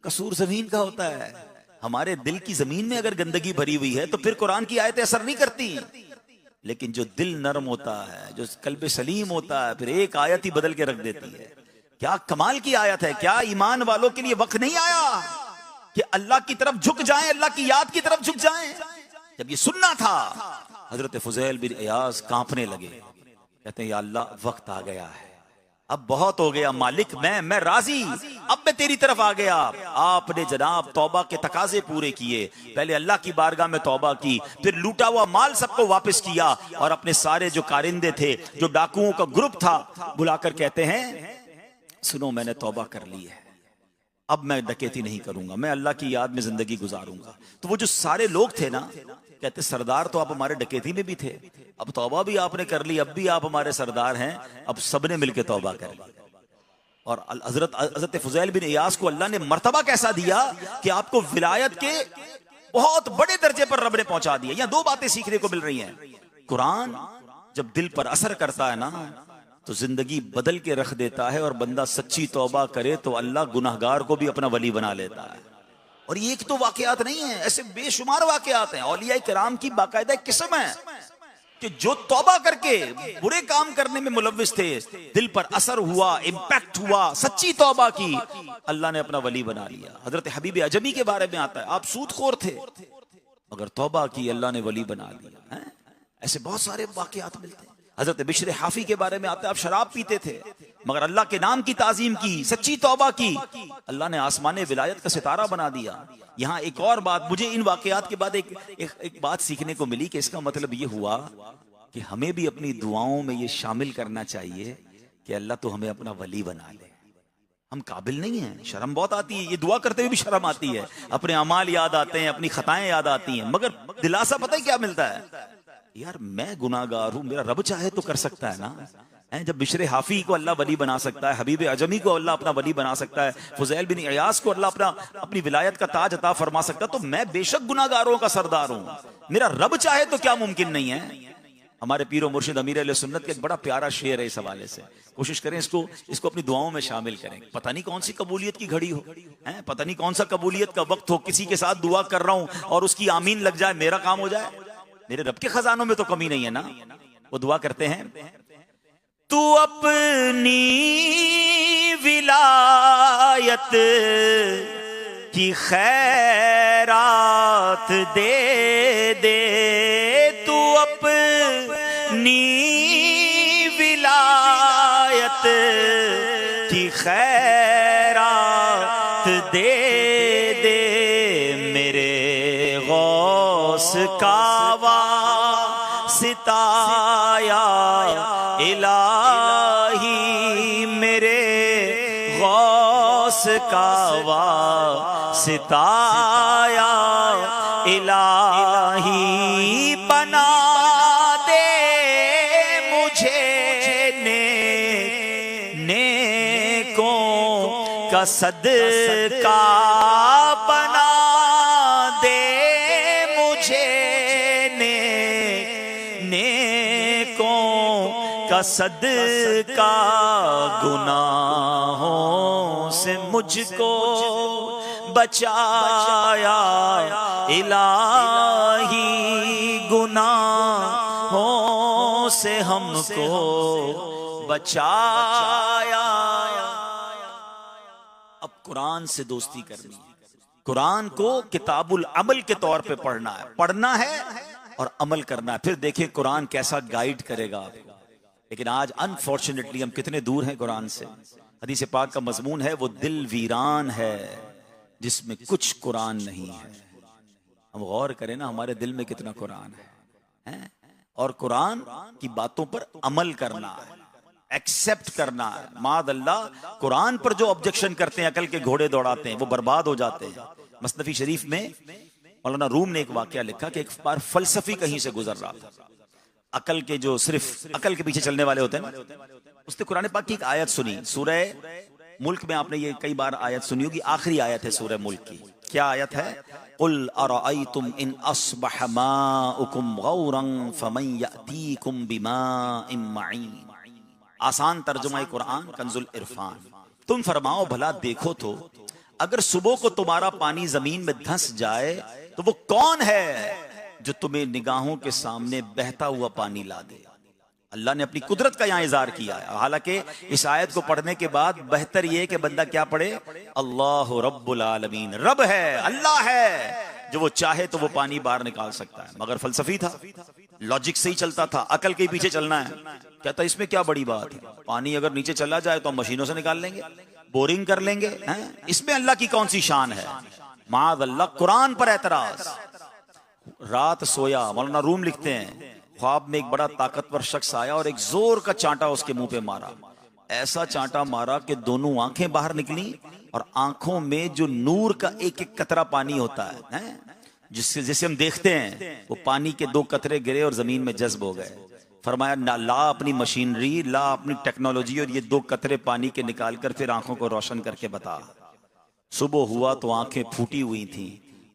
कसूर जमीन का होता है। हमारे दिल की जमीन में अगर गंदगी भरी हुई है तो फिर कुरान की आयतें असर नहीं करती। लेकिन जो दिल नर्म होता है, जो कल्ब सलीम होता है, फिर एक आयत ही बदल के रख देती है। क्या कमाल की आयत है। क्या ईमान वालों के लिए वक्त नहीं आया कि अल्लाह की तरफ झुक जाएं, अल्लाह की याद की तरफ झुक जाएं? जब ये सुनना था, हजरत फुज़ैल बिन इयास कांपने लगे, कहते हैं या अल्लाह, वक्त आ गया है, अब बहुत हो गया मालिक, मैं राजी, अब मैं तेरी तरफ आ गया। आपने जनाब तौबा के तकाजे पूरे किए। पहले अल्लाह की बारगाह में तौबा की, फिर लूटा हुआ माल सबको वापस किया, और अपने सारे जो कारिंदे थे, जो डाकुओं का ग्रुप था, बुलाकर कहते हैं सुनो, मैंने तौबा कर ली है, अब मैं डकैती नहीं करूंगा, मैं अल्लाह की याद में जिंदगी गुजारूंगा। तो वो जो सारे लोग थे ना, कहते सरदार तो आप हमारे डकैती में भी थे, अब तौबा भी आपने कर ली, अब भी आप हमारे सरदार हैं, अब सबने मिलकर तौबा कर ली। और हजरत फुज़ैल बिन इयास को अल्लाह ने मर्तबा कैसा दिया कि आपको विलायत के बहुत बड़े दर्जे पर रब ने पहुंचा दिया। यहां दो बातें सीखने को मिल रही हैं। कुरान जब दिल पर असर करता है ना, तो जिंदगी बदल के रख देता है, और बंदा सच्ची तौबा करे तो अल्लाह गुनाहगार को भी अपना वली बना लेता है। और ये एक तो वाकयात नहीं है, ऐसे बेशुमार वाकयात हैं। औलिया किराम की बाकायदा एक किस्म है कि जो तौबा करके बुरे काम करने में मुलव्विस थे, दिल पर असर हुआ, इम्पैक्ट हुआ, सच्ची तौबा की, अल्लाह ने अपना वली बना लिया। हजरत हबीब अजमी के बारे में आता है, आप सूदखोर थे मगर तौबा की, अल्लाह ने वली बना लिया। ऐसे बहुत सारे वाकयात मिलते हैं। हजरत बिश्र हाफी के बारे में आता है, आप शराब पीते थे मगर अल्लाह के नाम की ताजीम की, सच्ची तौबा की, अल्लाह ने आसमान विलायत का सितारा बना दिया। यहाँ एक और बात, मुझे इन वाकयात के बाद एक बात सीखने को मिली कि इसका मतलब ये हुआ कि हमें भी अपनी दुआओं में ये शामिल करना चाहिए कि अल्लाह तो हमें अपना वली बना ले। हम काबिल नहीं हैं, शर्म बहुत आती है, ये दुआ करते हुए भी शर्म आती है, अपने अमाल याद आते हैं, अपनी खताएं याद आती हैं, मगर दिलासा पता है क्या मिलता है? यार मैं गुनाहगार हूं, मेरा रब चाहे तो कर सकता है ना। जब बिश्र हाफी को अल्लाह वली बना सकता है, हबीब अजमी को अल्लाह अपना वली बना सकता है, फुज़ैल बिन इयास को अल्लाह अपनी विलायत का ताज अता फरमा सकता है, तो मैं बेशक गुनाहगारों का सरदार हूं, मेरा रब चाहे तो क्या मुमकिन नहीं है। हमारे पीरो मुर्शिद अमीर अहले सुन्नत के एक बड़ा प्यारा शेर है इस हवाले से, कोशिश करें इसको अपनी दुआओं में शामिल करें। पता नहीं कौन सी कबूलियत की घड़ी हो, पता नहीं कौन सा कबूलियत का वक्त हो, किसी के साथ दुआ कर रहा हूं और उसकी आमीन लग जाए, मेरा काम हो जाए। मेरे रब के खजानों में तो कमी नहीं है ना। वो दुआ करते हैं, तू अपनी विलायत की खैरात दे दे, तू अपनी विलायत की खैरात दे दे, मेरे गौस का सिताया इलाही, मेरे गौस का सिताया इलाही, बना दे मुझे नेकों का सदका, बना दे मुझे नेकों का सदका, गुनाहों से मुझको बचाया इलाही, गुनाहों से हमको बचाया। अब कुरान से दोस्ती करनी है, कुरान को किताबुल अमल के तौर पे पढ़ना है और अमल करना है। फिर देखिए कुरान कैसा गाइड करेगा आपको। लेकिन आज अनफॉर्चुनेटली हम कितने दूर हैं कुरान से। हदीस पाक का मजमून है वो दिल वीरान है जिसमें कुछ कुरान नहीं है। हम गौर करें ना हमारे दिल में कितना कुरान है? और कुरान की बातों पर अमल करना है, एक्सेप्ट करना है। माद अल्लाह कुरान पर जो ऑब्जेक्शन करते हैं, अकल के घोड़े दौड़ाते हैं, वो बर्बाद हो जाते हैं। मसनफी शरीफ में मौलाना रूम ने एक वाकया लिखा कि एक बार फलसफी कहीं से गुजर रहा था। अकल के जो सिर्फ अकल के पीछे चलने वाले होते हैं ना, उसने कुरान पाक की एक आयत सुनी। सूरह मुल्क में आपने ये कई बार आयत सुनी होगी, आखिरी आयत है सूरह मुल्क की। क्या आयत है? कुल अरअयतुम इन अस्बह माउकुम गौरन फमन यातीकुम बिमाइन मईन। आसान तर्जुमा कुरान कंजुल इरफान। तुम फरमाओ भला देखो तो अगर सुबह को तुम्हारा पानी जमीन में धंस जाए तो वो कौन है जो तुम्हें निगाहों के सामने बहता हुआ पानी ला दे। अल्लाह ने अपनी कुदरत का यहां इज़हार किया है। हालांकि इस आयत को पढ़ने के बाद बेहतर यह है कि बंदा क्या पढ़े? अल्लाह रब्बुल आलमीन, रब है, अल्लाह है, जो वो चाहे तो वो पानी बाहर निकाल सकता है। मगर फलसफी था, लॉजिक से ही चलता था, अकल के पीछे चलना है। कहता इसमें क्या बड़ी बात है, पानी अगर नीचे चला जाए तो हम मशीनों से निकाल लेंगे, बोरिंग कर लेंगे, इसमें अल्लाह की कौन सी शान है। माद अल्लाह कुरान पर एतराज। रात सोया, मौलाना रूम लिखते हैं, ख्वाब में एक बड़ा ताकतवर शख्स आया और एक जोर का चांटा उसके मुंह पे मारा। ऐसा चांटा मारा कि दोनों आंखें बाहर निकली और आंखों में जो नूर का एक एक कतरा पानी होता है, जिससे जैसे हम देखते हैं, वो पानी के 2 कतरे गिरे और जमीन में जज्ब हो गए। फरमाया ना, ला अपनी मशीनरी, ला अपनी टेक्नोलॉजी और ये 2 कतरे पानी के निकाल कर फिर आंखों को रोशन करके बता। सुबह हुआ तो आंखें फूटी हुई थी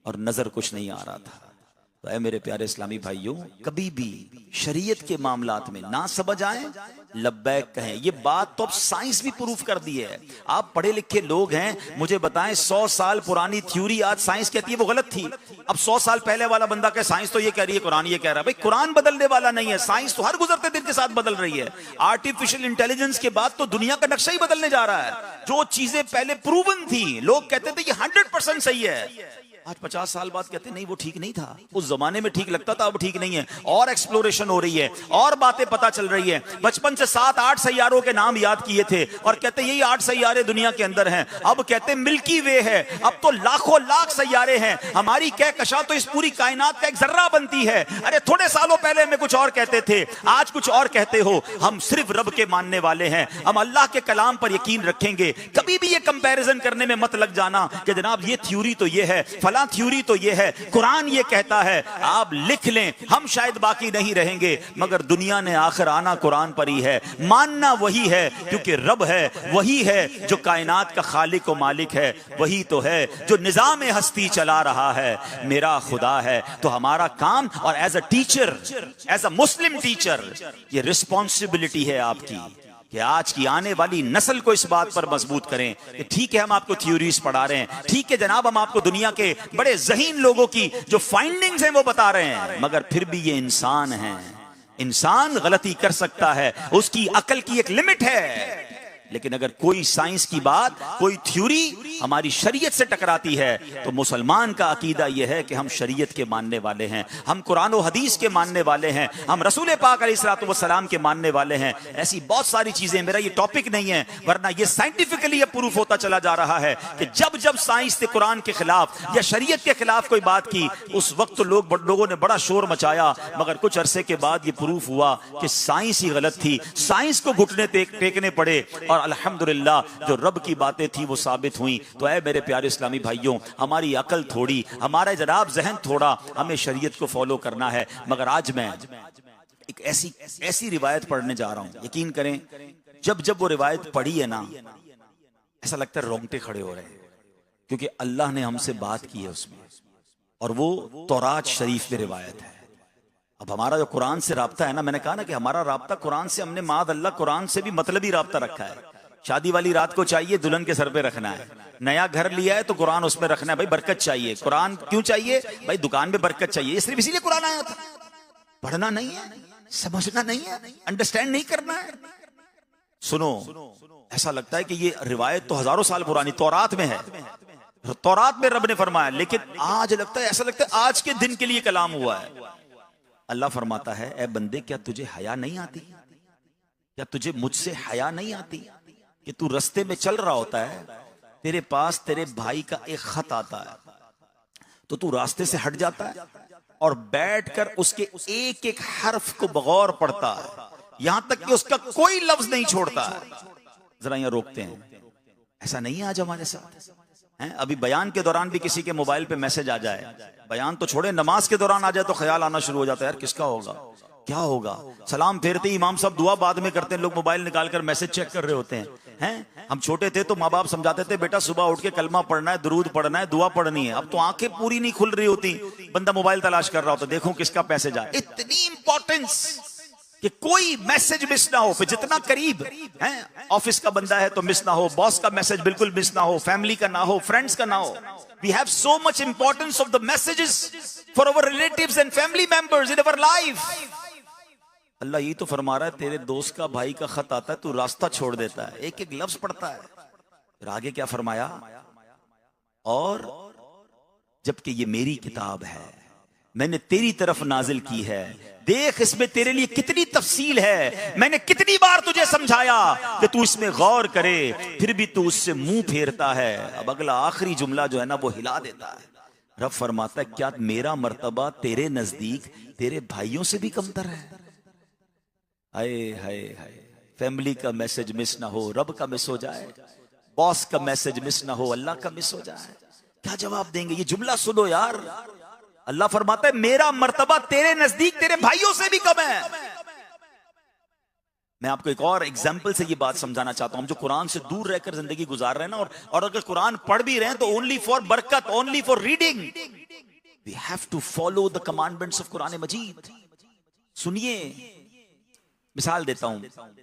और नजर कुछ नहीं आ रहा था। तो ऐ मेरे प्यारे इस्लामी भाइयों, कभी भी शरीयत के मामलात में ना समझ आए, लब्बैक कहें। ये बात तो अब साइंस भी प्रूफ कर दी है। आप पढ़े लिखे लोग हैं, मुझे बताएं 100 साल पुरानी थ्योरी आज साइंस कहती है वो गलत थी। अब 100 साल पहले वाला बंदा कहे साइंस तो ये कह रही है, कुरान ये कह रहा है। भाई कुरान बदलने वाला नहीं है, साइंस तो हर गुजरते दिन के साथ बदल रही है। आर्टिफिशियल इंटेलिजेंस के बाद तो दुनिया का नक्शा ही बदलने जा रहा है। जो चीजें पहले प्रूवन थी, लोग कहते थे ये 100% सही है, आज 50 साल बाद कहते नहीं वो ठीक नहीं था, उस जमाने में ठीक लगता था, अब ठीक नहीं है। और एक्सप्लोरेशन हो रही है और बातें पता चल रही है। बचपन से 7-8 सैयारों के नाम याद किए थे और कहते यही 8 सैयारे दुनिया के अंदर हैं। अब कहते मिल्की वे है, अब तो लाखों लाख सैयारे हैं। हमारी कहकशां तो इस पूरी कायनात का एक जर्रा बनती है। अरे थोड़े सालों पहले में कुछ और कहते थे, आज कुछ और कहते हो। हम सिर्फ रब के मानने वाले हैं, हम अल्लाह के कलाम पर यकीन रखेंगे। कभी भी ये कंपैरिजन करने में मत लग जाना कि जनाब ये थ्योरी तो ये है, फला थ्योरी तो ये है, कुरान ये कहता है। आप लिख लें, हम शायद बाकी नहीं रहेंगे, मगर दुनिया ने आखिर आना कुरान पर ही है, मानना वही है, क्योंकि रब है, वही है जो कायनात का खालिक और मालिक है, वही तो है जो निजाम हस्ती चला रहा है। मेरा खुदा है। तो हमारा काम, और as a teacher, as a Muslim teacher, ये रिस्पॉन्सिबिलिटी है आपकी कि आज की आने वाली नस्ल को इस बात पर मजबूत करें कि ठीक है हम आपको थ्योरीज पढ़ा रहे हैं, ठीक है जनाब हम आपको दुनिया के बड़े ज़हीन लोगों की जो फाइंडिंग्स हैं वो बता रहे हैं, मगर फिर भी ये इंसान है, इंसान गलती कर सकता है, उसकी अकल की एक लिमिट है। लेकिन अगर कोई साइंस की बात, कोई थ्योरी हमारी शरीयत से टकराती है, तो मुसलमान का अकीदा यह है कि हम शरीयत के मानने वाले हैं, हम कुरान और हदीस के मानने वाले हैं, हम रसूल पाक अलैहिस्सलातु वस्सलाम के मानने वाले हैं। ऐसी बहुत सारी चीजें, मेरा ये टॉपिक नहीं है, वरना ये साइंटिफिकली प्रूफ होता चला जा रहा है कि जब जब साइंस ने कुरान के खिलाफ या शरीयत के खिलाफ कोई बात की, उस वक्त तो लोगों ने बड़ा शोर मचाया, मगर कुछ अरसे के बाद ये प्रूफ हुआ कि साइंस ही गलत थी, साइंस को घुटने टेकने पड़े और अल्हम्दुलिल्लाह जो रब की बातें थी वो साबित हुई। तो ऐ मेरे प्यारे इस्लामी भाइयों, हमारी अकल थोड़ी, हमारा जनाब जहन थोड़ा, हमें शरीयत को फॉलो करना है। मगर आज मैं एक ऐसी रिवायत पढ़ने जा रहा हूं, यकीन करें जब जब वो रिवायत पढ़ी है ना, ऐसा लगता है रोंगटे खड़े हो रहे हैं, क्योंकि अल्लाह ने हमसे बात की है उसमें, और वो तौरात शरीफ में रिवायत है। अब हमारा जो कुरान से राब्ता है ना, मैंने कहा ना कि हमारा राब्ता कुरान से, हमने माद अल्लाह कुरान से भी मतलबी राब्ता रखा है। शादी वाली रात को चाहिए दुल्हन के सर पे रखना है, नया घर लिया है तो कुरान उसमें रखना है, भाई बरकत चाहिए। कुरान क्यों चाहिए भाई? दुकान में बरकत चाहिए, ये सिर्फ इसीलिए कुरान आया था। पढ़ना नहीं है, समझना नहीं है, अंडरस्टैंड नहीं करना है। सुनो, ऐसा लगता है कि ये रिवायत तो हजारों साल पुरानी तौरात में है, तौरात में रब ने फरमाया, लेकिन आज लगता है, ऐसा लगता है आज के दिन के लिए कलाम हुआ है। अल्लाह फरमाता है, ए बंदे, क्या तुझे हया नहीं आती? क्या तुझे मुझसे हया नहीं आती कि तू रास्ते में चल रहा होता है, तेरे पास तेरे भाई का एक खत आता है, तो तू रास्ते से हट जाता है और बैठकर उसके एक एक हर्फ को बगौर पढ़ता है, यहां तक कि उसका कोई लफ्ज नहीं छोड़ता है। जरा यहां रोकते हैं, ऐसा नहीं है आज हमारे साथ हैं? अभी बयान के दौरान भी किसी के मोबाइल पे मैसेज आ जाए, बयान तो छोड़े, नमाज के दौरान आ जाए तो ख्याल आना शुरू हो जाता है, यार किसका होगा, क्या होगा। सलाम फेरते ही इमाम साहब दुआ बाद में करते हैं, लोग मोबाइल निकालकर मैसेज चेक कर रहे होते हैं। हम छोटे थे तो माँ बाप समझाते थे, बेटा सुबह उठ के कलमा पढ़ना है, दुरूद पढ़ना है, दुआ पढ़नी है। अब तो आंखें पूरी नहीं खुल रही होती, बंदा मोबाइल तलाश कर रहा होता, देखो किसका मैसेज आए। इतनी इंपॉर्टेंस कि कोई मैसेज मिस ना हो, फिर जितना करीब है, ऑफिस का बंदा है तो मिस ना हो, बॉस का मैसेज बिल्कुल मिस ना हो, फैमिली का ना हो, फ्रेंड्स का ना हो। We have so much importance of the messages for our relatives and family members in our life. Allah ये तो फरमा रहा है, तेरे दोस्त का, भाई का खत आता है, तू रास्ता छोड़ देता है, एक एक लफ्ज पढ़ता है। फिर आगे क्या फरमाया, और जबकि ये मेरी किताब है, मैंने तेरी तरफ नाजिल की है, देख इसमें तेरे लिए कितनी तफसील है, मैंने कितनी बार तुझे समझाया कि तू इसमें गौर करे, फिर भी तू उससे मुंह फेरता है। अब अगला आखिरी जुमला जो है ना, वो हिला देता है। रब फरमाता है, क्या मेरा मर्तबा तेरे नजदीक तेरे भाइयों से भी कमतर है? हाय हाय हाय, फैमिली का मैसेज मिस ना हो, रब का मिस हो जाए, बॉस का मैसेज मिस ना हो, अल्लाह का मिस हो जाए, क्या जवाब देंगे? ये जुमला सुनो यार, अल्लाह फरमाता है, मेरा मर्तबा तेरे नजदीक तेरे भाइयों से भी कम है। मैं आपको एक और एग्जाम्पल से ये बात समझाना चाहता हूं। हम जो कुरान से दूर रहकर जिंदगी गुजार रहे हैं ना, और अगर कुरान पढ़ भी रहे हैं तो ओनली फॉर बरकत, only for reading. We have to follow the commandments of Quran मजीद। सुनिए, मिसाल देता हूं,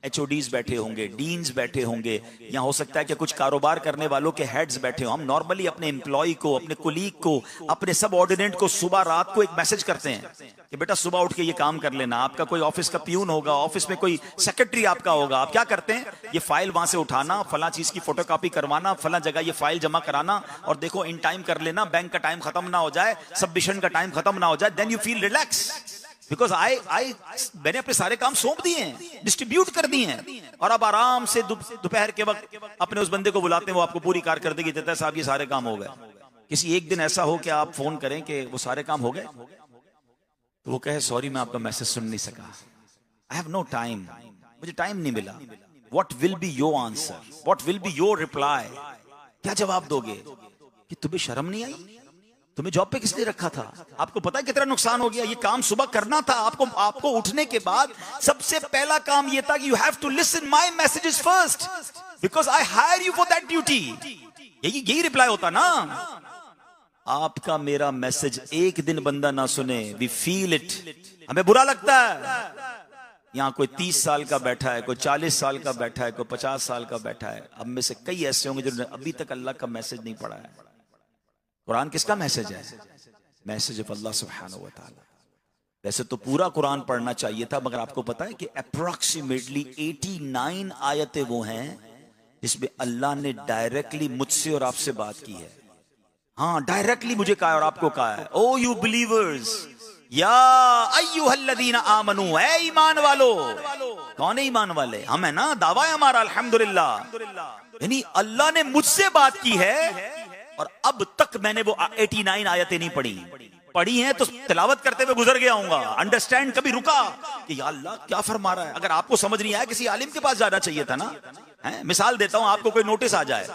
HODs बैठे होंगे, डीन्स बैठे होंगे, यहां हो सकता है कि कुछ कारोबार करने वालों के हेड्स बैठे हो। हम नॉर्मली अपने एम्प्लॉय को, अपने कुलीग को, अपने सब ऑर्डिनेट को सुबह रात को एक मैसेज करते हैं कि बेटा सुबह उठ के ये काम कर लेना। आपका कोई ऑफिस का प्यून होगा, ऑफिस में कोई सेक्रेटरी आपका होगा, आप क्या करते हैं, ये फाइल वहां से उठाना, फला चीज की फोटोकॉपी करवाना, फला जगह ये फाइल जमा कराना, और देखो इन टाइम कर लेना, बैंक का टाइम खत्म ना हो जाए, सबमिशन का टाइम खत्म ना हो जाए, then you feel relax, because मैंने अपने सारे काम सौंप दिए हैं, डिस्ट्रीब्यूट कर दिए हैं, और अब आराम से दोपहर के वक्त अपने उस बंदे को बुलाते हैं, वो आपको पूरी कारकर्दगी देता है, साहब ये सारे काम हो गए। किसी एक दिन ऐसा हो कि आप फोन करें कि वो सारे काम हो गए, तो वो कहे, सॉरी मैं आपका मैसेज सुन नहीं सका, आई हैव नो टाइम, मुझे टाइम नहीं मिला। What will be your answer, what will be your reply? क्या जवाब दोगे कि तुम्हें शर्म नहीं आई? तुम्हें जॉब पे किस लिए रखा था? आपको पता है कितना नुकसान हो गया? ये काम सुबह करना था आपको उठने के बाद सबसे पहला काम ये था कि you have to listen my messages first, because I hire you for that duty. यही रिप्लाई होता ना। आपका मेरा मैसेज एक दिन बंदा ना सुने, वी फील इट, हमें बुरा लगता है। यहाँ कोई 30 साल का बैठा है, कोई 40 साल का बैठा है, कोई 50 साल का बैठा है। अब में से कई ऐसे होंगे जिन्होंने अभी तक अल्लाह का मैसेज नहीं पढ़ा है। कुरान किसका मैसेज है? मैसेज ऑफ अल्लाह सुब्हानहू व तआला। वैसे तो पूरा कुरान पढ़ना चाहिए था, मगर आपको पता है कि अप्रोक्सीमेटली 89 आयतें वो हैं जिसमें अल्लाह ने डायरेक्टली मुझसे और आपसे बात की है। हाँ, डायरेक्टली मुझे कहा और आपको कहा है, ओ यू बिलीवर्स या अय्युहल्लज़ीना आमनू, ऐ ईमान वालो। कौन है ईमान वाले? हम है ना, दावा है हमारा अल्हम्दुलिल्लाह। यानी अल्लाह ने मुझसे बात की है, और अब तक मैंने वो 89 आयतें नहीं पढ़ी हैं तो तिलावत करते हुए गुजर गया हूंगा। अंडरस्टैंड कभी रुका कि या अल्लाह क्या फरमा रहा है? अगर आपको समझ नहीं आया, किसी आलिम के पास जाना चाहिए था ना। मिसाल देता हूं, आपको कोई नोटिस आ जाए,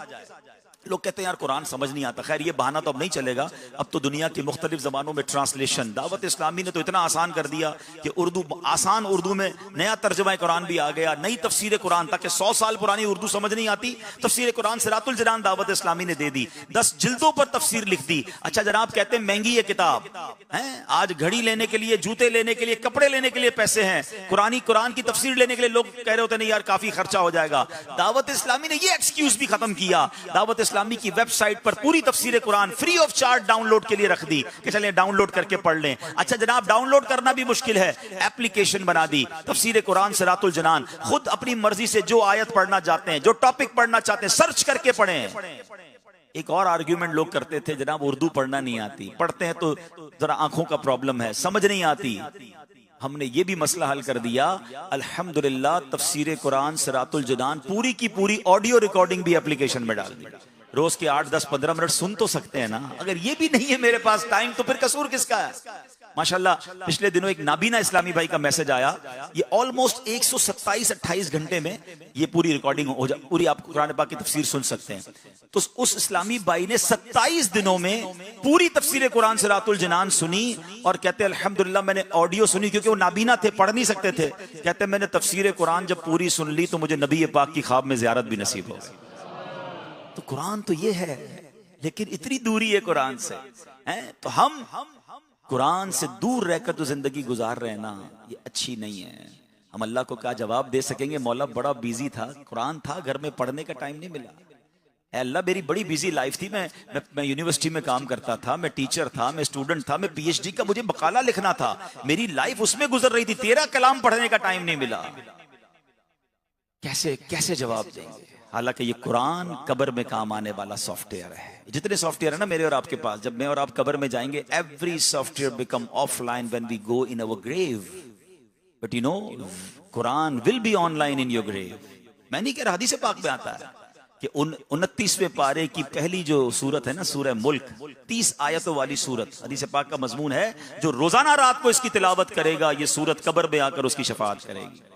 लोग कहते हैं यार कुरान समझ नहीं आता। खैर ये बहाना तो अब नहीं चलेगा, अब तो दुनिया की मुख्तलिफ जबानों में ट्रांसलेशन, दावत इस्लामी ने तो इतना आसान कर दिया कि आसान उर्दू में नया तर्जुमा कुरान भी आ गया, नई तफसीर कुरान, ताकि 100 साल पुरानी उर्दू समझ नहीं आती, तफसीर कुरान सिरातुल जनान दावत इस्लामी ने दे दी, 10 जिल्दों पर तफसीर लिख दी। अच्छा जनाब कहते हैं महंगी है किताब, आज घड़ी लेने के लिए, जूते लेने के लिए, कपड़े लेने के लिए पैसे हैं, कुरान की तफसीर लेने के लिए लोग कह रहे होते नहीं यार काफी खर्चा हो जाएगा। दावत इस्लामी ने ये एक्सक्यूज भी खत्म किया। दावत इस्लामी की वेबसाइट पर पूरी तफसीर Quran free of charge download के लिए रख दी कि चलें डाउनलोड करके पढ़ लें। अच्छा जनाब, डाउनलोड करना भी मुश्किल है, एप्लीकेशन बना दी तफसीर कुरान सिरातुल जनान। खुद अपनी मर्जी से जो आयत पढ़ना चाहते हैं, जो टॉपिक पढ़ना चाहते हैं, सर्च करके पढ़ें। एक और आर्ग्यूमेंट लोग करते थे, जनाब उर्दू पढ़ना नहीं आती, पढ़ते हैं तो जरा आंखों का प्रॉब्लम है, समझ नहीं आती। हमने ये भी मसला हल कर दिया, अल्हम्दुलिल्लाह तफसीर कुरान सिरातुल जनान पूरी की पूरी ऑडियो रिकॉर्डिंग भी एप्लीकेशन में डाल दी। रोज के 8, 10, 15 मिनट सुन तो सकते हैं ना। अगर ये भी नहीं है मेरे पास टाइम तो फिर कसूर किसका है? माशाल्लाह पिछले दिनों एक नाबीना इस्लामी भाई का मैसेज आया, ये ऑलमोस्ट 127-28 घंटे में ये पूरी रिकॉर्डिंग हो जा, पूरी आप कुरान पाक की तफसीर सुन सकते हैं। तो उस इस्लामी भाई ने 27 दिनों में पूरी तफसीर कुरान सिरातुल जनान सुनी और कहते अल्हम्दुलिल्लाह मैंने ऑडियो सुनी, क्योंकि वो नाबीना थे, पढ़ नहीं सकते थे। कहते मैंने तफसीर कुरान जब पूरी सुन ली तो मुझे नबी पाक की ख्वाब में ज़ियारत भी नसीब हो गई। तो कुरान तो ये है, लेकिन इतनी दूरी है कुरान से, हैं? तो हम कुरान से दूर रहकर तो जिंदगी गुजार रहे हैं ना, ये अच्छी नहीं है। हम अल्लाह को क्या जवाब दे सकेंगे? मौला बड़ा बिजी था, कुरान था घर में, पढ़ने का टाइम नहीं मिला। अल्लाह मेरी बड़ी बिजी लाइफ थी, मैं यूनिवर्सिटी में काम करता था, मैं टीचर था, मैं स्टूडेंट था, मैं पीएचडी का मुझे मकाला लिखना था, मेरी लाइफ उसमें गुजर रही थी, तेरा कलाम पढ़ने का टाइम नहीं मिला। कैसे कैसे जवाब देंगे? हालांकि ये कुरान कब्र में काम आने वाला सॉफ्टवेयर है। जितने सॉफ्टवेयर है ना मेरे और आपके पास, जब मैं और आप कब्र में जाएंगे, every software become offline when we go in our grave, but you know Quran will be online in your grave. मैं नहीं कह रहा, हदीस पाक में आता है कि 29वें पारे की पहली जो सूरत है ना, सूरह मुल्क, 30 आयतों वाली सूरत, हदीस पाक का मजमून है, जो रोजाना रात को इसकी तिलावत करेगा, ये सूरत कब्र में आकर उसकी शफाअत करेगी।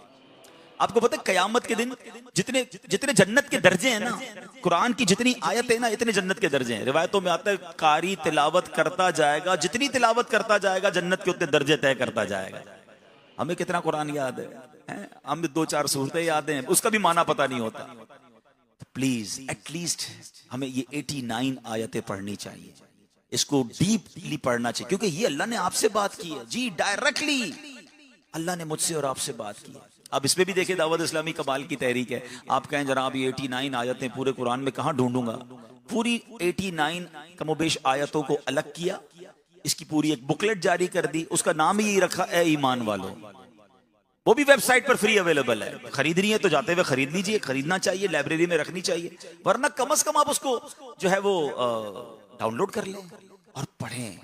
आपको पता है कयामत के दिन जितने जितने जन्नत के दर्जे हैं ना, कुरान की जितनी आयत है ना, इतने जन्नत के दर्जे हैं। रिवायतों में आता है कारी तिलावत करता जाएगा, जितनी तिलावत करता जाएगा जन्नत के उतने दर्जे तय करता जाएगा। हमें कितना कुरान याद है? हमें 2-4 सूरतें याद हैं, उसका भी माना पता नहीं होता। तो प्लीज एटलीस्ट हमें ये 89 आयतें पढ़नी चाहिए, इसको डीपली पढ़ना चाहिए, क्योंकि ये अल्लाह ने आपसे बात की है जी, डायरेक्टली अल्लाह ने मुझसे और आपसे बात की है। अब इसमें भी देखिए दावत इस्लामी कमाल की तहरीक है। आप कहें जनाब ये 89 आयतें पूरे कुरान में कहां ढूंढूंगा? पूरी 89 कमोबेश आयतों को अलग किया, इसकी पूरी एक बुकलेट जारी कर दी, उसका नाम ही रखा है ईमान वालों। वो भी वेबसाइट पर फ्री अवेलेबल है, खरीदनी है तो जाते हुए खरीद लीजिए, खरीदना चाहिए, लाइब्रेरी में रखनी चाहिए, वरना कम से कम आप उसको जो है वो डाउनलोड कर लें और पढ़ें।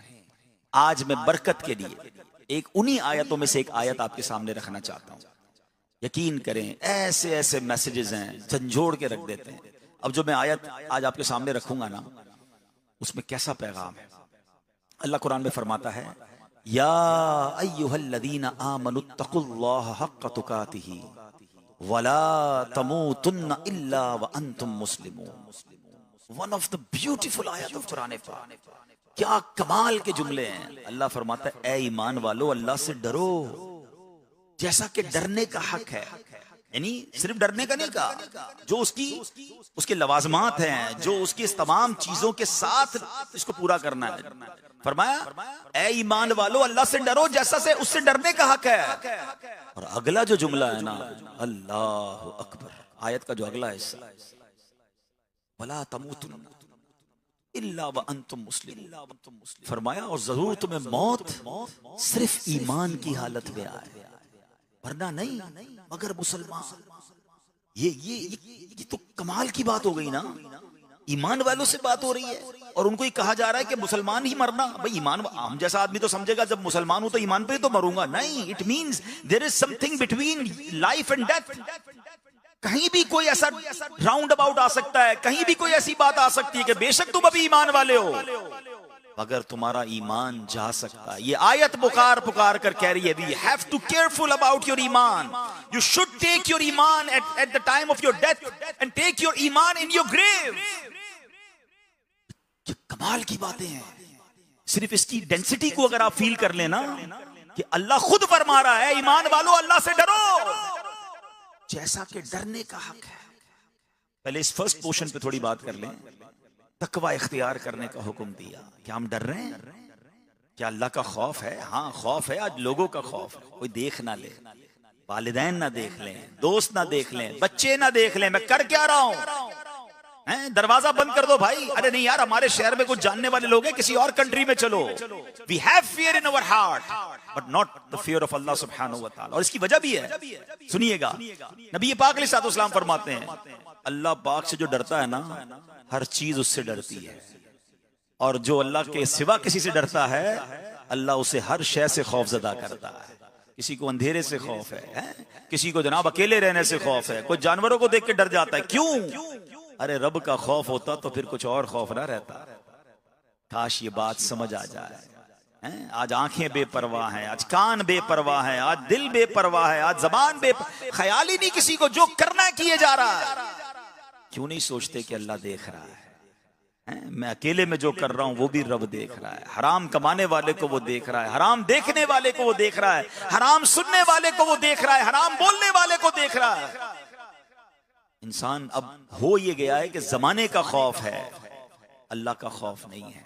आज मैं बरकत के लिए एक उन्हीं आयतों में से एक आयत आपके सामने रखना चाहता हूं। यकीन करें ऐसे ऐसे मैसेजेस हैं, झंझोड़ के रख देते हैं। अब जो मैं आयत आज आपके सामने रखूंगा ना, उसमें कैसा पैगाम है। अल्लाह कुरान में फरमाता है, या अय्युहल्लज़ीना आमनुत्तकुल्लाह हक्क तुकातिही वला तमूतुन्ना इल्ला व अंतुम मुस्लिमून। वन ऑफ द ब्यूटीफुल आयत ऑफ कुरान पाक। क्या कमाल के जुमले हैं। अल्लाह फरमाता है, ए ईमान वालो अल्लाह से डरो जैसा कि डरने का हक है। यानी सिर्फ डरने का नहीं कहा, जो उसके लवाजमात हैं, जो उसकी इस तमाम चीजों के साथ इसको पूरा करना है। फरमाया, ए ईमान वालो अल्लाह से डरो जैसा से उससे डरने का हक है। और अगला जो जुमला है ना, अल्लाह अकबर, आयत का जो अगला हिस्सा, वला तमूतुन इल्ला व अंतुम मुस्लिमून। फरमाया, और जरूर तुम्हें मौत सिर्फ ईमान की हालत में आए, वरना नहीं मगर मुसलमान। ये तो कमाल की बात हो गई ना। ईमान वालों से बात हो रही है और उनको ही कहा जा रहा है कि मुसलमान ही मरना। भाई ईमान, हम जैसा आदमी तो समझेगा जब मुसलमान हूं तो ईमान पे ही तो मरूंगा। नहीं, it means there is something between life and death. कहीं भी कोई ऐसा राउंड अबाउट आ सकता है, कहीं भी कोई ऐसी बात आ सकती है कि बेशक तुम अभी ईमान वाले हो, मगर तुम्हारा ईमान जा सकता है। ये आयत पुकार पुकार कर कह रही है, we have to careful about your ईमान। यू शुड टेक योर ईमान at the time of your death and take your ईमान इन योर ग्रेव। ये कमाल की बातें हैं। सिर्फ इसकी डेंसिटी को अगर आप फील कर लेना कि अल्लाह खुद फरमा रहा है, ईमान वालों अल्लाह से डरो जैसा कि डरने का हक है। पहले इस फर्स्ट पोर्शन पे थोड़ी बात कर लें। तकवा इख्तियार करने का हुक्म दिया। क्या हम डर रहे हैं? क्या अल्लाह का खौफ है? हाँ खौफ है। आज लोगों का खौफ है। कोई देख ना ले, वालिदैन ना देख लें, दोस्त ना देख लें, बच्चे ना देख लें मैं कर क्या रहा हूं। दरवाजा बंद कर दो भाई। अरे नहीं यार, हमारे शहर में कुछ जानने वाले लोग हैं, किसी और कंट्री में चलो। We have fear in our heart but not the fear of Allah सुब्हानहू व तआला। और इसकी वजह भी है, सुनिएगा। नबी पाक अलैहिस्सलाम फरमाते हैं, अल्लाह पाक से जो डरता है ना, हर चीज उससे डरती है। और जो अल्लाह के सिवा किसी से डरता है, अल्लाह उसे हर शय से खौफजदा करता है। किसी को अंधेरे से खौफ है? किसी को जनाब अकेले रहने से खौफ है, कोई जानवरों को देख के डर जाता है। क्यों? अरे रब का खौफ होता तो फिर कुछ और खौफ ना रहता। काश ये बात समझ आ जाए। आज आंखें बेपरवाह हैं, आज कान बेपरवाह हैं, आज दिल बेपरवाह है, आज जबान ख्याल ही नहीं किसी को, जो करना किए जा रहा है। क्यों नहीं सोचते कि अल्लाह देख रहा है? मैं अकेले में जो कर रहा हूं वो भी रब देख रहा है। हराम कमाने वाले को वो देख रहा है, हराम देखने वाले को वो देख रहा है, हराम सुनने वाले को वो देख रहा है, हराम बोलने वाले को देख रहा है। इंसान अब हो ये गया है कि जमाने का खौफ है, अल्लाह का खौफ नहीं है।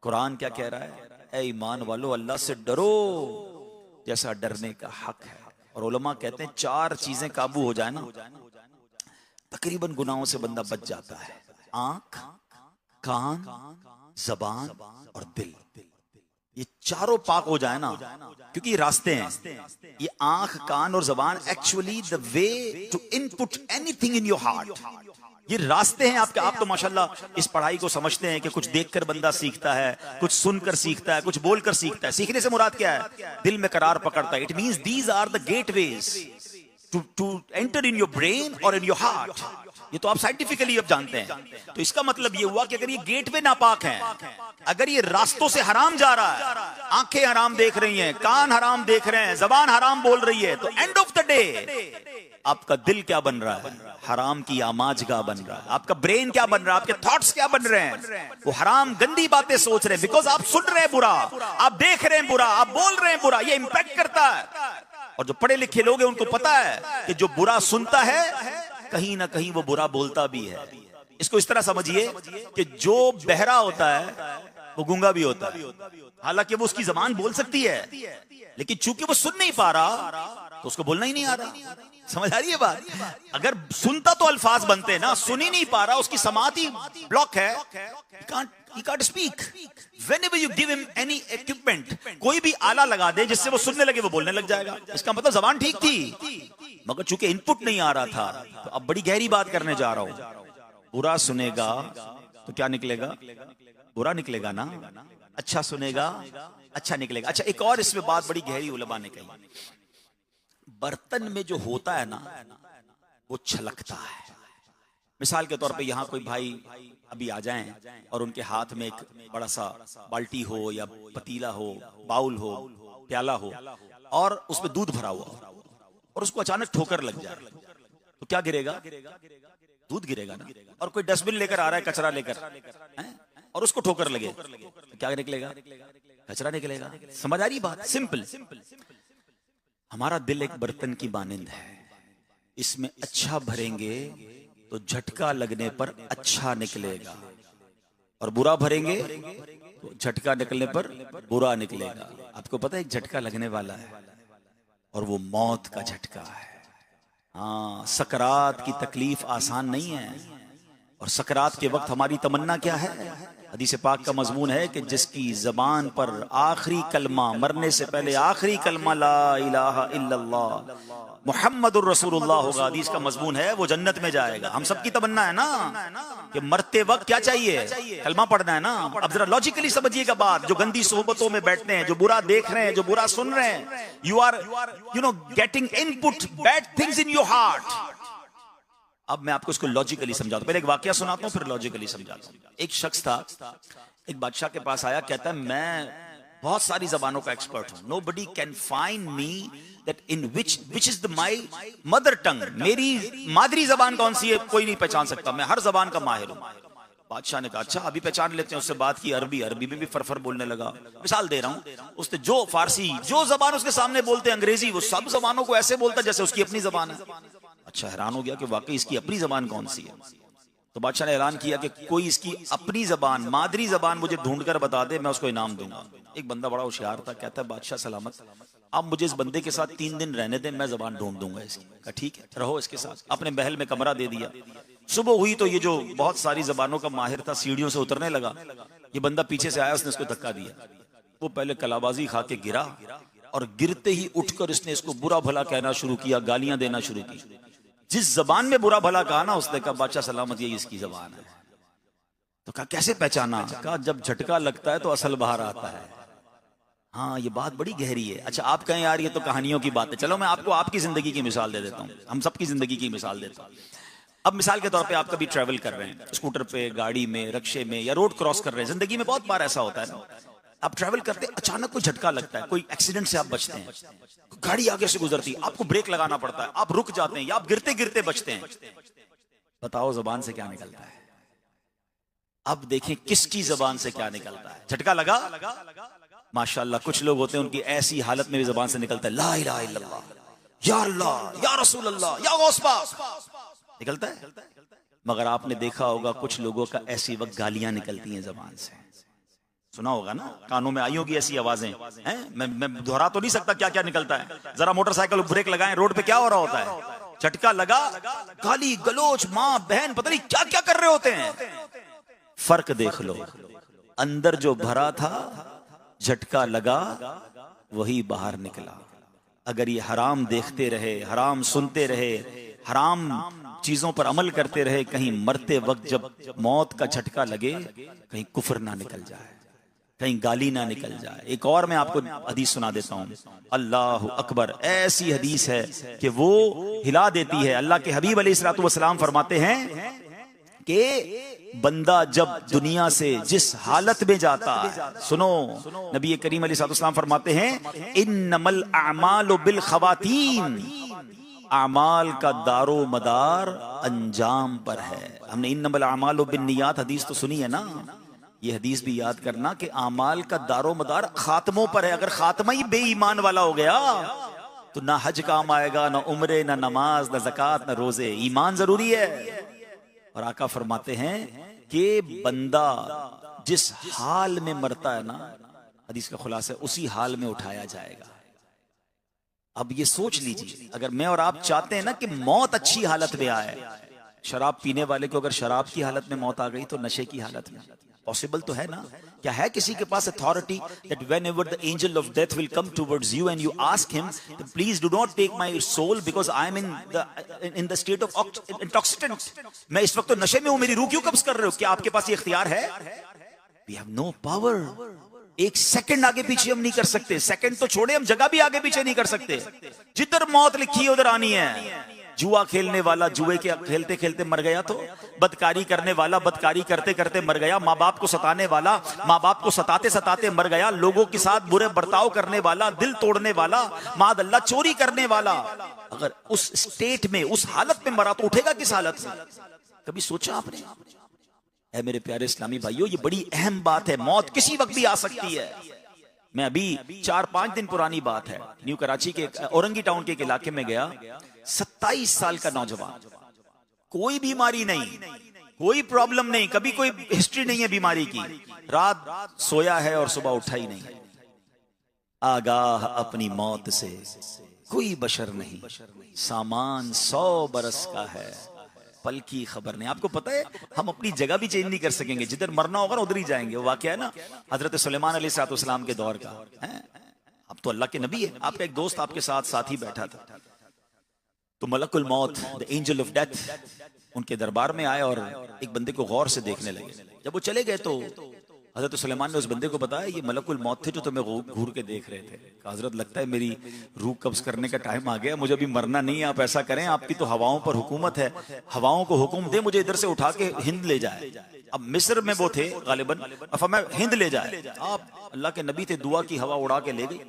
कुरान क्या कह रहा है? ऐ ईमान वालो, अल्लाह से डरो जैसा डरने का हक है। और उलमा कहते हैं 4 चीजें काबू हो जाए ना, तकरीबन गुनाहों से बंदा बच जाता है। आंख, कान, जबान और दिल, ये चारों पाक हो जाए ना, क्योंकि ये रास्ते हैं। ये आंख, कान और जबान actually the way to input anything in your heart. ये रास्ते हैं आपके। आप तो माशाल्लाह इस पढ़ाई को समझते हैं कि कुछ देखकर बंदा सीखता है, कुछ सुनकर सीखता है, कुछ बोलकर सीखता है। सीखने से मुराद क्या है? दिल में करार पकड़ता है। It means these are the gateways to enter in your brain और इन योर हार्ट। ये तो आप साइंटिफिकली अब जानते हैं। तो इसका मतलब ये हुआ कि अगर ये गेटवे नापाक हैं, अगर ये रास्तों से हराम जा रहा है, आंखें हराम देख रही हैं, कान हराम देख रहे हैं, जबान हराम बोल रही है, तो एंड ऑफ द डे आपका दिल क्या बन रहा है? हराम की आमाजगाह बन रहा है। आपका ब्रेन क्या बन रहा है? आपके थॉट्स क्या बन रहे हैं? वो हराम गंदी बातें सोच रहे हैं, बिकॉज आप सुन रहे हैं बुरा, आप देख रहे हैं बुरा, आप बोल रहे हैं बुरा। ये इंपैक्ट करता है। और जो पढ़े लिखे लोग हैं उनको पता है कि जो बुरा सुनता है कहीं ना कहीं वो बुरा बोलता भी है। इसको इस तरह समझिए कि जो बहरा होता है वो गूंगा भी होता है। हालांकि वो उसकी जबान बोल सकती है, लेकिन चूंकि वो सुन नहीं पा रहा तो उसको बोलना ही नहीं आ रहा। समझ आ रही है बात? अगर सुनता तो अल्फाज बनते ना, सुन ही नहीं पा रहा, उसकी समात ही ब्लॉक है। He can't speak. Whenever you give him any equipment, कोई भी आला लगा दे जिससे वो सुनने लगे, वो बोलने लग जाएगा। इसका मतलब जबान ठीक थी, मगर चूंकि इनपुट नहीं आ रहा था। तो अब बड़ी गहरी बात करने जा रहा हूं। बुरा सुनेगा तो क्या निकलेगा? बुरा निकलेगा ना। अच्छा सुनेगा, अच्छा निकलेगा। अच्छा, एक और इसमें बात बड़ी गहरी उलमा ने कही। बर्तन में जो होता है ना, वो छलकता है। मिसाल के तौर पे यहाँ कोई भाई अभी आ जाएं और उनके हाथ में एक बड़ा सा बाल्टी हो या पतीला हो, बाउल हो, प्याला हो, और उसमें दूध भरा हुआ हो, और उसको अचानक ठोकर लग जाए, तो क्या गिरेगा? दूध गिरेगा ना। और कोई डस्टबिन लेकर आ रहा है, कचरा लेकर, और उसको ठोकर लगे, तो क्या निकलेगा? कचरा निकलेगा। समझ आ रही बात? सिंपल। हमारा दिल एक बर्तन की मानिंद है। इसमें अच्छा भरेंगे तो झटका लगने पर अच्छा निकलेगा, और बुरा भरेंगे तो झटका निकलने पर बुरा निकलेगा। आपको पता है एक झटका लगने वाला है, और वो मौत का झटका है। हाँ, सकरात की तकलीफ आसान नहीं है। और सकरात के वक्त हमारी तमन्ना क्या है? हदीस पाक का मजमून है कि जिसकी जबान पर आखिरी कलमा, मरने से पहले आखिरी कलमा ला इलाहा इल्लल्लाह मुहम्मदुर रसूलुल्लाह होगा, हदीस का मजमून है, वो जन्नत में जाएगा। हम सबकी तमन्ना है ना कि मरते वक्त क्या चाहिए? कलमा पढ़ना है ना। अब जरा लॉजिकली समझिएगा बात। जो गंदी सोहबतों में बैठते हैं, जो बुरा देख रहे हैं, जो बुरा सुन रहे हैं, you are getting input bad things in your heart. अब मैं आपको इसको लॉजिकली समझाता हूं। पहले एक वाकया सुनाता हूं, फिर लॉजिकली समझाता हूं। एक शख्स था, एक बादशाह के पास आया, कहता है मैं बहुत सारी जबानों का एक्सपर्ट हूं। Nobody can find me that in which is my mother tongue. मेरी मादरी जबान कौन सी है, कोई नहीं पहचान सकता, मैं हर जबान का माहिर हूं। बादशाह ने कहा अच्छा अभी पहचान लेते हैं। उससे बात की, अरबी में भी फरफर बोलने लगा। मिसाल दे रहा हूं, उसने जो फारसी, जो जबान उसके सामने बोलते हैं, अंग्रेजी, वो सब जबानों को ऐसे बोलता जैसे उसकी अपनी जबान है। अच्छा, हैरान हो गया कि वाकई इसकी अपनी जबान कौन सी है। तो बादशाह ने ऐलान किया कि कोई इसकी अपनी जबान, मादरी जबान मुझे ढूंढकर बता दे, मैं उसको इनाम दूंगा। एक बंदा बड़ा होशियार था, कहता है बादशाह सलामत, आप मुझे इस बंदे के साथ 3 दिन रहने दें, मैं जबान ढूंढ दूंगा इसकी। कहा ठीक है, रहो इसके साथ। अपने महल में कमरा दे दिया, सुबह हुई तो ये जो बहुत सारी जबानों का माहिर था सीढ़ियों से उतरने लगा, ये बंदा पीछे से आया, उसने इसको धक्का दिया। वो पहले कलाबाजी खा के गिरा और गिरते ही उठकर इसने इसको बुरा भला कहना शुरू किया, गालियां देना शुरू की। जिस जबान में बुरा भला कहा ना, उसने कहा बादशाह सलामत ये इसकी जबान है। तो कहा कैसे पहचाना? कहा जब झटका लगता है तो असल बाहर आता है। हाँ, ये बात बड़ी गहरी है। अच्छा, आप कहें यार ये तो कहानियों की बात है, चलो मैं आपको आपकी जिंदगी की मिसाल दे देता हूँ, हम सबकी जिंदगी की मिसाल देता हूँ। अब मिसाल के तौर पे आप कभी ट्रैवल कर रहे हैं, स्कूटर पे, गाड़ी में, रिक्शे में, या रोड क्रॉस कर रहे हैं। जिंदगी में बहुत बार ऐसा होता है ना, आप ट्रैवल करते अचानक कोई झटका लगता है, कोई एक्सीडेंट से आप बचते हैं, गाड़ी आगे से गुजरती है, आपको ब्रेक लगाना पड़ता है, आप रुक जाते हैं या आप गिरते गिरते बचते हैं। बताओ जबान से क्या निकलता है? अब देखें किसकी जबान से क्या निकलता है। झटका लगा, माशाल्लाह कुछ लोग होते हैं उनकी ऐसी हालत में भी जबान से निकलता है ला इलाहा इल्लल्लाह, या अल्लाह, या रसूल अल्लाह, या गौस पाक, निकलता है। मगर आपने देखा होगा कुछ लोगों का ऐसी वक्त गालियां निकलती हैं जबान से। सुना होगा ना, कानों में आई होगी ऐसी आवाजें हैं। मैं दोहरा तो नहीं सकता क्या क्या निकलता है। जरा मोटरसाइकिल ब्रेक लगाएं, रोड पे क्या हो रहा होता है? झटका लगा, गाली गलोच, माँ बहन पता नहीं क्या क्या कर रहे होते हैं। फर्क देख लो, अंदर जो भरा था, झटका लगा वही बाहर निकला। अगर ये हराम देखते रहे, हराम सुनते रहे, हराम चीजों पर अमल करते रहे, कहीं मरते वक्त जब मौत का झटका लगे, कहीं कुफर ना निकल जाए, कहीं गाली ना निकल जाए। एक और मैं आपको हदीस सुना देता हूं, अल्लाह अकबर। ऐसी हदीस है कि वो हिला देती है। अल्लाह के हबीब अलैहिस्सलातु वस्सलाम फरमाते हैं कि बंदा जब दुनिया से जिस हालत में जाता है, सुनो, नबी करीम अलैहिस्सलाम फरमाते हैं इन्नमल अमालु बिल खवातीन, अमाल का दारो मदार अंजाम पर है। हमने इन्नमल अमालु बिन नियात हदीस तो सुनी है ना, ये हदीस भी याद करना कि अमाल का दारो मदार खात्मों पर है। अगर खात्मा ही बेईमान वाला हो गया तो ना हज काम आएगा, ना उम्रे, ना नमाज, ना ज़कात, ना रोजे। ईमान जरूरी है। और आका फरमाते हैं कि बंदा जिस हाल में मरता है ना, हदीस का खुलासा उसी हाल में उठाया जाएगा। अब ये सोच लीजिए, अगर मैं और आप चाहते हैं ना कि मौत अच्छी हालत में आए, शराब पीने वाले को अगर शराब की हालत में मौत आ गई तो नशे की हालत में, पॉसिबल तो है ना? क्या है किसी के पास authority that whenever the angel of death will come towards you and you ask him please do not take my soul because I am in the state of intoxicant, मैं इस वक्त तो नशे में हूं, मेरी रूह क्यों कब्ज कर रहे हो? क्या आपके पास ये इख्तियार है? We have no power. एक सेकंड आगे पीछे हम नहीं कर सकते। सेकंड तो छोड़े, हम जगह भी आगे पीछे नहीं कर सकते। जिधर मौत लिखी है उधर आनी है। जुआ खेलने वाला जुए के खेलते खेलते मर गया तो, बदकारी करने वाला बदकारी करते करते मर गया, माँ बाप को सताने वाला माँ बाप को सताते सताते मर गया, लोगों के साथ बुरे बर्ताव करने वाला, दिल तोड़ने वाला, मादअल्लाह चोरी करने वाला, अगर उस स्टेट में, उस हालत में मरा तो उठेगा किस हालत से? कभी सोचा आपने? है मेरे प्यारे इस्लामी भाइयों, ये बड़ी अहम बात है। मौत किसी वक्त भी आ सकती है। मैं अभी 4-5 दिन पुरानी बात है, न्यू कराची के औरंगी टाउन के एक इलाके में गया। 27 साल का नौजवान, कोई बीमारी नहीं, कोई प्रॉब्लम नहीं, कभी कोई हिस्ट्री नहीं है बीमारी की, रात सोया है और सुबह उठा ही नहीं, आगाह अपनी मौत से कोई बशर नहीं, सामान 100 बरस का है, पल की खबर नहीं। आपको पता है हम अपनी जगह भी चेंज नहीं कर सकेंगे, जिधर मरना होगा ना उधर ही जाएंगे। वो वाकया है ना हजरत सुलेमान अलैहिस्सलाम के दौर का है। अब तो अल्लाह के नबी है, आपका एक दोस्त आपके साथ ही बैठा था, तो मलकुल मौत, द एंजल ऑफ डेथ, उनके दरबार में आए और एक बंदे को गौर से देखने लगे। जब वो चले गए तो हजरत सुलेमान ने उस बंदे को बताया ये मलकुल मौत थे जो तुम्हें घूर के देख रहे थे। हजरत लगता है मेरी रूह कब्ज करने का टाइम आ गया, मुझे अभी मरना नहीं है, आप ऐसा करें, आपकी तो हवाओं पर हुकूमत है, हवाओं को हुक्म दे मुझे इधर से उठा के हिंद ले जाए। अब मिस्र में वो थे गालिबन, अब मैं हिंद ले जाए। आप अल्लाह के नबी थे, दुआ की हवा उड़ा के ले गई।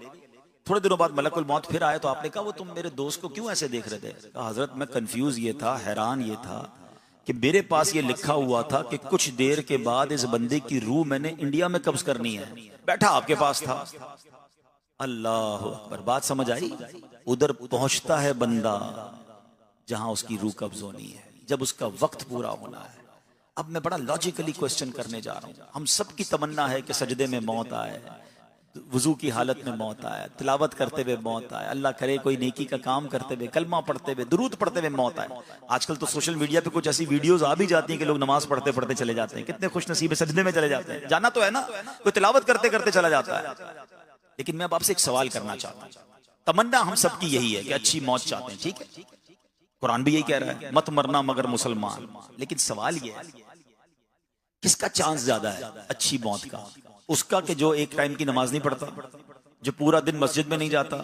थोड़े दिनों बाद मलकुल मौत फिर आए तो आपने कहा वो तुम मेरे दोस्त को क्यों ऐसे देख रहे थे? कहा हजरत मैं कंफ्यूज ये था, हैरान ये था कि मेरे पास ये लिखा हुआ था कि कुछ देर के बाद इस बंदे की रूह मैंने इंडिया में कब्ज करनी है, बैठा आपके पास था। अल्लाह अकबर, बात समझ आई? उधर पहुंचता है बंदा जहां उसकी रूह कब्ज होनी है, जब उसका वक्त पूरा होना है। अब मैं बड़ा लॉजिकली क्वेश्चन करने जा रहा हूं। हम सब की तमन्ना है कि सजदे में मौत आए, वजू की हालत में मौत आए, तिलावत करते हुए मौत आए, अल्लाह करे कोई नेकी का काम करते हुए, कलमा पढ़ते हुए, दुरूद पढ़ते हुए मौत आए। आजकल तो सोशल मीडिया पे कुछ ऐसी वीडियोस आ भी जाती हैं कि लोग नमाज पढ़ते पढ़ते चले जाते हैं, कितने खुश नसीब है, सजदे में चले जाते हैं। जाना तो है ना, कोई तिलावत करते करते चला जाता है। लेकिन मैं अब आपसे एक सवाल करना चाहता हूँ, तमन्ना हम सबकी यही है कि अच्छी मौत चाहते हैं, ठीक है, कुरान भी यही कह रहा है, मत मरना मगर मुसलमान। लेकिन सवाल ये है, किसका चांस ज्यादा है अच्छी मौत का? उसका कि जो एक टाइम की नमाज नहीं पढ़ता, जो पूरा दिन मस्जिद में नहीं जाता,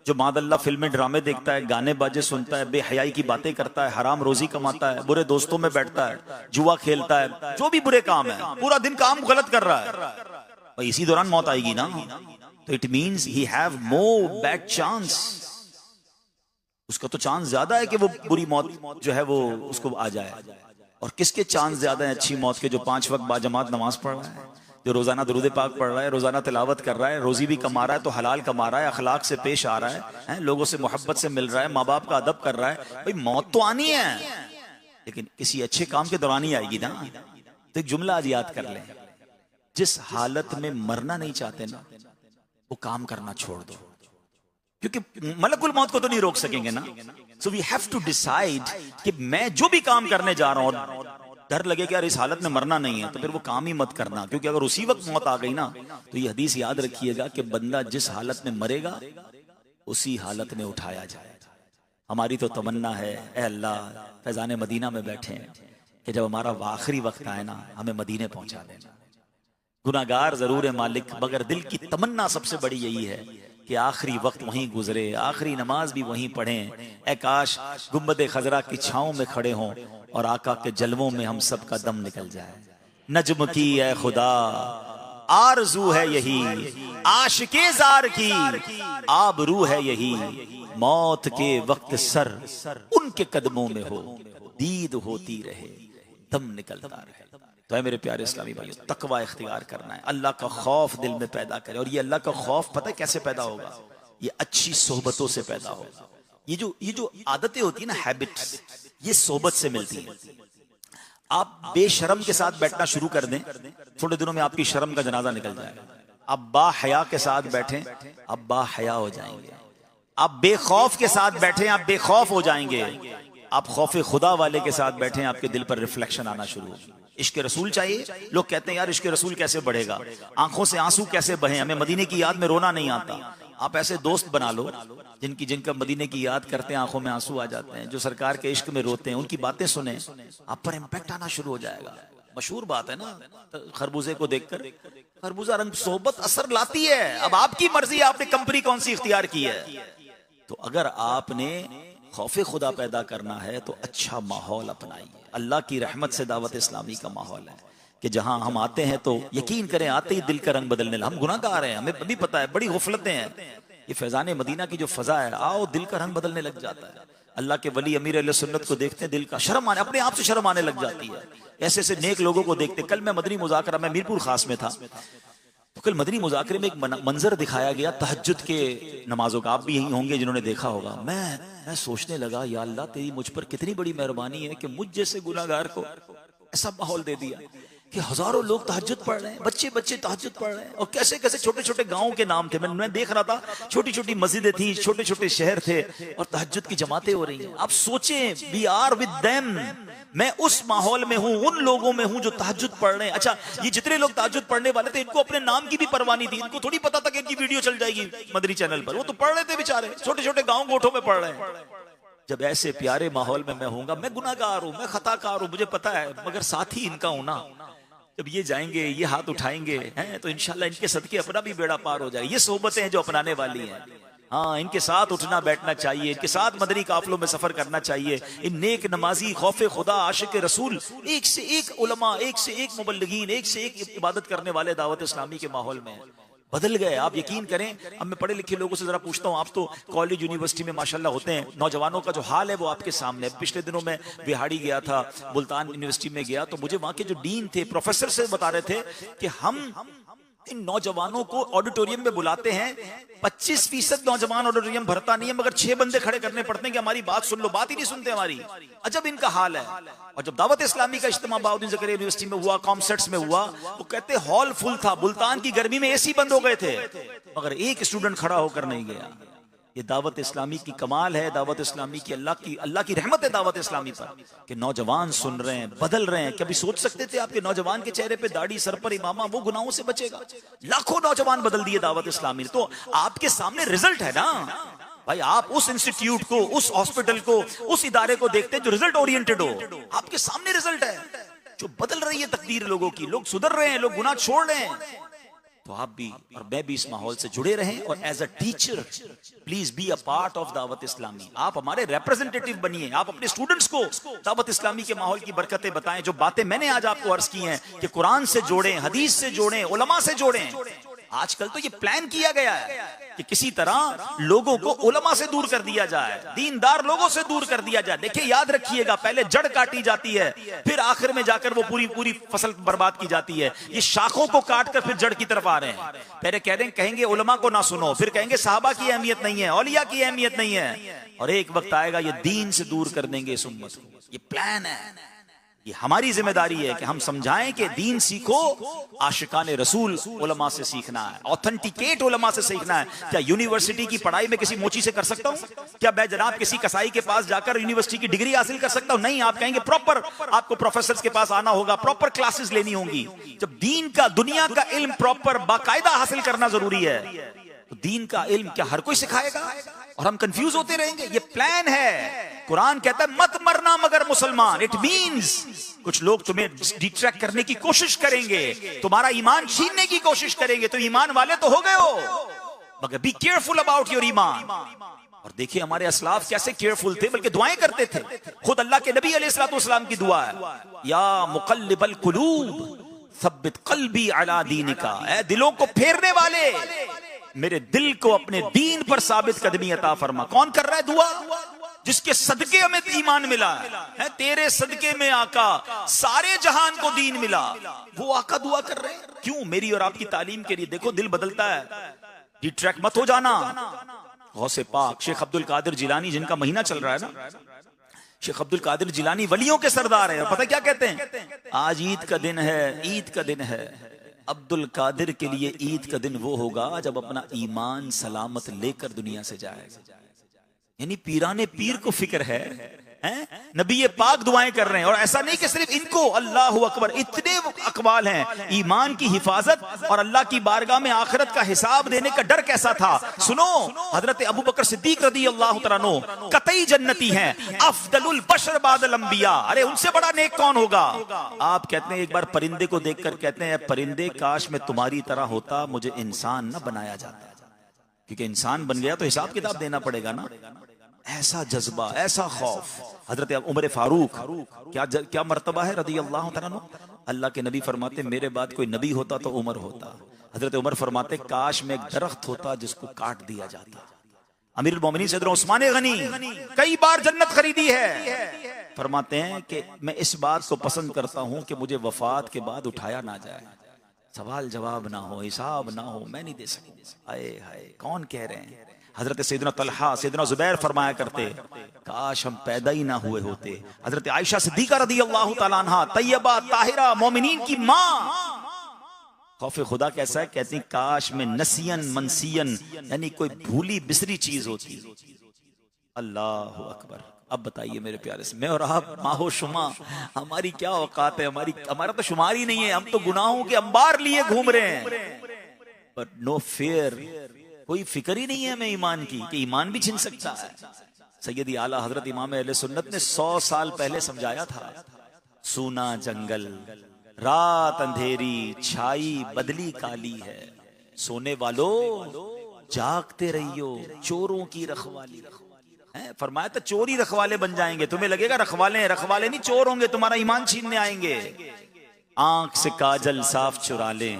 जो मादल्ला फिल्में ड्रामे देखता है, गाने बाजे सुनता है, बेहयाई की बातें करता है, हराम रोजी कमाता है, बुरे दोस्तों में बैठता है, जुआ खेलता है, जो भी बुरे काम है, पूरा दिन काम गलत कर रहा है, भाई इसी दौरान मौत आएगी ना, तो it means he have more bad chance. उसका तो चांस ज्यादा है कि वो बुरी मौत जो है वो उसको आ जाए। और किसके चांस ज्यादा है अच्छी मौत के? जो 5 वक्त बाजमात नमाज पढ़ रहा है, जो रोजाना दुरूद पाक पढ़ रहा है, रोजाना तिलावत कर रहा है, रोजी भी कमा रहा है तो हलाल कमा रहा है, अखलाक से पेश आ रहा है, लोगों से मोहब्बत से मिल रहा है, माँ बाप का अदब कर रहा है। भाई मौत तो आनी है, लेकिन किसी अच्छे काम के दौरान ही आएगी ना। तो एक जुमला आज याद कर लें, जिस हालत में मरना नहीं चाहते ना, वो काम करना छोड़ दो, क्योंकि मलकुल मौत को तो नहीं रोक सकेंगे ना। So we have to decide कि मैं जो भी काम करने जा रहा हूं, डर लगे कि यार इस हालत में मरना नहीं है, तो फिर वो काम ही मत करना, क्योंकि अगर उसी वक्त मौत आ गई ना, तो ये हदीस याद रखिएगा कि बंदा जिस हालत में मरेगा उसी हालत में उठाया जाएगा। हमारी तो तमन्ना है, ए अल्लाह फैजान मदीना में बैठे हैं कि जब हमारा आखिरी वक्त आए ना, हमें मदीने पहुंचा देना। गुनाहगार जरूर है मालिक, मगर दिल की तमन्ना सबसे बड़ी यही है कि आखिरी वक्त वहीं गुजरे, आखिरी नमाज भी वहीं पढ़ें। ए काश गुंबद खजरा की छांव में खड़े हों और आका के जलवों में हम सब का दम निकल जाए। नज्म की ए खुदा आरज़ू है यही, आशिके जार की आबरू है यही, मौत के वक्त सर उनके कदमों में हो, दीद होती रहे, दम निकलता रहे। तो है मेरे प्यारे इस्लामी भाइयों, तकवा इख्तियार करना है, अल्लाह का खौफ दिल में पैदा करें। और ये अल्लाह का खौफ पता है कैसे पैदा होगा? ये अच्छी सोहबतों से पैदा होगा। ये जो आदतें होती है ना, हैबिट्स, ये सोहबत से मिलती है। आप बेशरम के साथ बैठना शुरू कर दें, थोड़े दिनों में आपकी शर्म का जनाजा निकल जाएगा। आप बाहया के साथ बैठें, आप बाहया हो जाएंगे। आप बेखौफ के साथ बैठें, आप बेखौफ हो जाएंगे। आप खौफे खुदा वाले के साथ बैठें, आपके दिल पर रिफ्लेक्शन आना शुरू होगा। इश्क रसूल चाहिए, लोग कहते हैं यार इश्क रसूल कैसे बढ़ेगा, आंखों से आंसू कैसे बहे, हमें मदीने की याद में रोना नहीं आता। आप ऐसे दोस्त बना लो जिनका मदीने की याद करते हैं आंखों में आंसू आ जाते हैं, जो सरकार के इश्क में रोते हैं, उनकी बातें सुने, आप पर इम्पैक्ट आना शुरू हो जाएगा। मशहूर बात है ना खरबूजे को देखकर, खरबूजा रंग सोबत असर लाती है। अब आपकी मर्जी, आपने कंपनी कौन सी इख्तियार की है। तो अगर आपने खौफे खुदा पैदा करना है तो अच्छा माहौल अपनाइए। अल्लाह की रहमत से दावत इस्लामी का माहौल है कि जहां हम आते हैं तो यकीन करें आते ही दिल का रंग बदलने लगा। हम गुनाहगार हैं, हमें भी पता है, बड़ी गुफलतें हैं। ये फैजान मदीना की जो फजा है, आओ दिल का रंग बदलने लग जाता है। अल्लाह के वली अमीर अहले सुन्नत को देखते हैं, दिल का शर्म आने, अपने आप से शर्म आने लग जाती है। ऐसे ऐसे नेक लोगों को देखते। कल मैं मदनी मुज़ाकरा में मीरपुर खास में था, तो कल मदनी मुज़ाकरे में एक मंजर दिखाया गया तहज्जुद के नमाजों का। आप भी यही होंगे जिन्होंने देखा होगा। मैं सोचने लगा, या अल्लाह तेरी मुझ पर कितनी बड़ी मेहरबानी है कि मुझ जैसे गुनाहगार को ऐसा माहौल दे दिया कि हजारों लोग तहज्जुद पढ़ रहे हैं, बच्चे तहज्जुद पढ़ रहे हैं। और कैसे कैसे छोटे छोटे गांवों के नाम थे, मैं देख रहा था, छोटी छोटी मस्जिदें थी, छोटे छोटे शहर थे और तहज्जुद की जमातें हो रही हैं। आप सोचें, वी आर विद देम। मैं उस माहौल में हूं, उन लोगों में हूं जो तहज्जुद पढ़ रहे हैं। अच्छा, ये जितने लोग तहज्जुद पढ़ने वाले थे, इनको अपने नाम की भी परवाह नहीं थी। इनको थोड़ी पता था कि इनकी वीडियो चल जाएगी मदनी चैनल पर। वो तो पढ़ रहे थे बेचारे, छोटे छोटे गांव गोठों में पढ़ रहे हैं। जब ऐसे प्यारे माहौल में मैं हूंगा, मैं गुनाहगार हूं, मैं खताकार हूं, मुझे पता है, मगर साथी इनका हूं ना। जब ये जाएंगे, ये हाथ उठाएंगे हैं, तो इंशाल्लाह इनके सदके अपना भी बेड़ा पार हो जाएगा। ये सोहबतें हैं जो अपनाने वाली हैं। हाँ, इनके साथ उठना बैठना चाहिए, इनके साथ मदनी काफिलों में सफर करना चाहिए। इन नेक नमाजी, खौफे खुदा, आशिक रसूल, एक से एक उलमा, एक से एक मुबल्लिगीन, एक से एक इबादत करने वाले दावत इस्लामी के माहौल में बदल गए। आप यकीन करें, अब मैं पढ़े लिखे लोगों से जरा पूछता हूँ, आप तो कॉलेज यूनिवर्सिटी में माशाल्लाह होते हैं, नौजवानों का जो हाल है वो आपके सामने है। पिछले दिनों में बिहाड़ी गया था, मुल्तान यूनिवर्सिटी में गया, तो मुझे वहां के जो डीन थे, प्रोफेसर से बता रहे थे कि हम इन नौजवानों को ऑडिटोरियम में बुलाते हैं, 25% नौजवान ऑडिटोरियम भरता नहीं है, मगर 6 बंदे खड़े करने पड़ते हैं कि हमारी बात सुन लो। बात ही नहीं सुनते हमारी। अजब इनका हाल है। और जब दावत इस्लामी का इज्तिमा बाउद्दीन ज़करिया यूनिवर्सिटी में हुआ, कॉमसेट्स में हुआ, वो कहते हॉल फुल था, मुल्तान की गर्मी में एसी बंद हो गए थे। मगर एक स्टूडेंट खड़ा होकर नहीं गया। ये दावत इस्लामी की कमाल है, दावत इस्लामी की अल्लाह की रहमत है दावत इस्लामी पर कि नौजवान सुन रहे हैं, बदल रहे हैं। कभी सोच सकते थे आपके नौजवान के चेहरे पे दाढ़ी, सर पर इमामा, वो गुनाहों से बचेगा? लाखों नौजवान बदल दिए दावत इस्लामी ने। तो आपके सामने रिजल्ट है ना भाई। आप उस इंस्टीट्यूट को, उस हॉस्पिटल को, उस इदारे को देखते हैं जो रिजल्ट ओरिएंटेड हो। आपके सामने रिजल्ट है जो बदल रही है तकदीर लोगों की। लोग सुधर रहे हैं, लोग गुनाह छोड़ रहे हैं। तो आप भी और मैं भी इस माहौल से जुड़े रहें और as a teacher please be a part of Dawat Islami. आप हमारे रिप्रेजेंटेटिव बनिए। आप अपने स्टूडेंट्स को दावत इस्लामी के माहौल की बरकतें बताएं। जो बातें मैंने आज आपको अर्ज की हैं कि कुरान से जोड़ें, हदीस से जोड़ें, उलमा से जोड़ें। आजकल तो ये प्लान किया गया है कि किसी तरह लोगों को उलमा से दूर कर दिया जाए, दीनदार लोगों से दूर कर दिया जाए। देखिए, याद रखिएगा, पहले जड़ काटी जाती है, फिर आखिर में जाकर वो पूरी फसल बर्बाद की जाती है। ये शाखों को काट कर फिर जड़ की तरफ आ रहे हैं। पहले कहेंगे उलमा को ना सुनो, फिर कहेंगे साहबा की अहमियत नहीं है, औलिया की अहमियत नहीं है, और एक वक्त आएगा ये दीन से दूर कर देंगे इस उम्मत को। ये प्लान है। ये हमारी जिम्मेदारी है कि हम समझाएं कि दीन सीखो, आशिकाने रसूल उलमा से सीखना है, ऑथेंटिकेट उलमा से सीखना है। क्या यूनिवर्सिटी की पढ़ाई में किसी मोची से कर सकता हूं? क्या मैं जनाब किसी कसाई के पास जाकर यूनिवर्सिटी की डिग्री हासिल कर सकता हूं? नहीं। आप कहेंगे प्रॉपर आपको प्रोफेसर के पास आना होगा, प्रॉपर क्लासेस लेनी होंगी। जब दीन का, दुनिया का इल्म प्रॉपर बाकायदा हासिल करना जरूरी है, तो दीन का इल्म क्या हर कोई सिखाएगा और हम कंफ्यूज होते रहेंगे? ये प्लान है। कुरान कहता है मत मरना मगर मुसलमान। इट मींस कुछ लोग तुम्हें डिट्रैक्ट करने की कोशिश करेंगे, तुम्हारा ईमान छीनने की कोशिश करेंगे। तो ईमान वाले तो हो गए हो, मगर बी केयरफुल अबाउट योर ईमान। और देखिए हमारे असलाफ कैसे केयरफुल थे, बल्कि दुआएं करते थे। खुद अल्लाह के नबी अलैहिस्सलाम की दुआ है, या मुक़ल्लिबल क़ुलूब सब्बित क़ल्बी अला दीनिका। ऐ दिलों को फेरने वाले, मेरे दिल को अपने दीन पर साबित कदमी अता फरमा। कौन कर रहा है दुआ? जिसके सदके हमें ईमान मिला है। तेरे सदके में आका सारे जहान को दीन मिला, वो आका दुआ कर रहे हैं। क्यों? मेरी और आपकी तालीम के लिए। देखो दिल बदलता है, डिट्रैक्ट मत हो जाना। गौसे पाक शेख अब्दुल कादिर जिलानी, जिनका महीना चल रहा है ना, शेख अब्दुल कादिर जिलानी वलियों के सरदार है। और पता क्या कहते हैं? आज ईद का दिन है, ईद का दिन है। अब्दुल कादिर के लिए ईद का दिन वो होगा जब अपना ईमान सलामत लेकर दुनिया से जाएगा। यानी पीराने पीर को फिक्र है, नबी पाक दुआएं कर रहे हैं। और ऐसा नहीं कि सिर्फ इनको, अल्लाह अकबर, इतने अकवाल हैं। ईमान की हिफाजत और अल्लाह की बारगाह में आखिरत का हिसाब देने का डर कैसा था। सुनो, हजरत अबू बकर सिद्दीक रदी अल्लाह तआला अन्हु कतई जन्नती हैं, अफदलुल बशर बादल अंबिया। अरे उनसे बड़ा नेक कौन होगा? आप कहते हैं, एक बार परिंदे को देखकर कहते हैं, परिंदे काश मैं तुम्हारी तरह होता, मुझे इंसान न बनाया जाता। क्योंकि इंसान बन गया तो हिसाब किताब देना पड़ेगा ना। ऐसा जज्बा, ऐसा खौफ। हजरत उमर फारूक, क्या मर्तबा है रदी अल्लाह तआला अन्हु। अल्लाह के नबी फरमाते, मेरे बाद कोई नबी होता तो उमर होता। हजरत उमर फरमाते, काश में एक दरख्त होता जिसको काट दिया जाता। अमीरुल मोमिनीन सैयदना उस्मान गनी कई बार जन्नत खरीदी है। फरमाते हैं कि मैं इस बात को पसंद करता हूं कि मुझे वफात के बाद उठाया ना जाए, सवाल जवाब ना हो, हिसाब ना हो, मैं नहीं दे सकता। हाय हाय, कौन कह रहे हैं? हजरत सैयदना तलहा, सैयदना जुबैर फरमाया करते, काश हम पैदा ही ना हुए होते। हजरत आयशा सिद्दीका रदी अल्लाह तआला अन्हा, तैयबा ताहिरा, मोमिनीन की माँ, खौफ खुदा कैसा है? कहती काश में नसियन मनसियन, यानी कोई भूली बिसरी चीज होती। अल्लाह अकबर। अब बताइए मेरे प्यारे से, मैं और आप माहो शुमा, हमारी क्या औकात है? हमारा तो शुमार ही नहीं है। हम तो गुनाहों के अंबार लिए घूम रहे हैं, बट नो फियर, कोई फिक्र ही नहीं है हमें ईमान की कि ईमान भी छिन सकता है। सैयदी आला हजरत इमाम अहले सुन्नत ने 100 साल पहले समझाया था, सूना जंगल, रात अंधेरी, छाई बदली काली है, सोने वालों जागते रहियो, चोरों की रखवाली। फरमाया तो चोरी रखवाले बन जाएंगे। तुम्हें लगेगा रखवाले नहीं, चोर होंगे, तुम्हारा ईमान छीनने आएंगे। आंख से काजल साफ चुरा लें,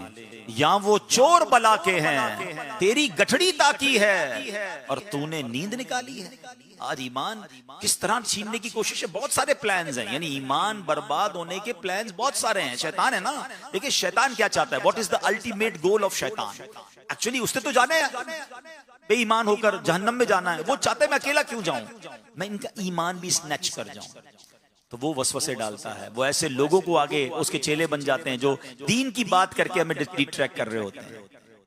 या वो चोर बला के हैं, तेरी गठड़ी ताकी है और तूने नींद निकाली है। आज ईमान किस तरह छीनने की कोशिश है? बहुत सारे प्लान्स हैं, यानी ईमान बर्बाद होने के प्लान्स बहुत सारे हैं। शैतान है ना, देखिए शैतान क्या चाहता है? What is the ultimate goal of शैतान? एक्चुअली उसने तो जाना है बेईमान होकर जहन्नम में जाना है। वो चाहते हैं मैं अकेला क्यों जाऊं, मैं इनका ईमान भी स्नैच कर जाऊं। तो वो वसवसे डालता है, वो ऐसे लोगों को आगे उसके चेले बन जाते हैं जो दीन की बात करके हमें डिट्रैक्ट कर रहे होते हैं।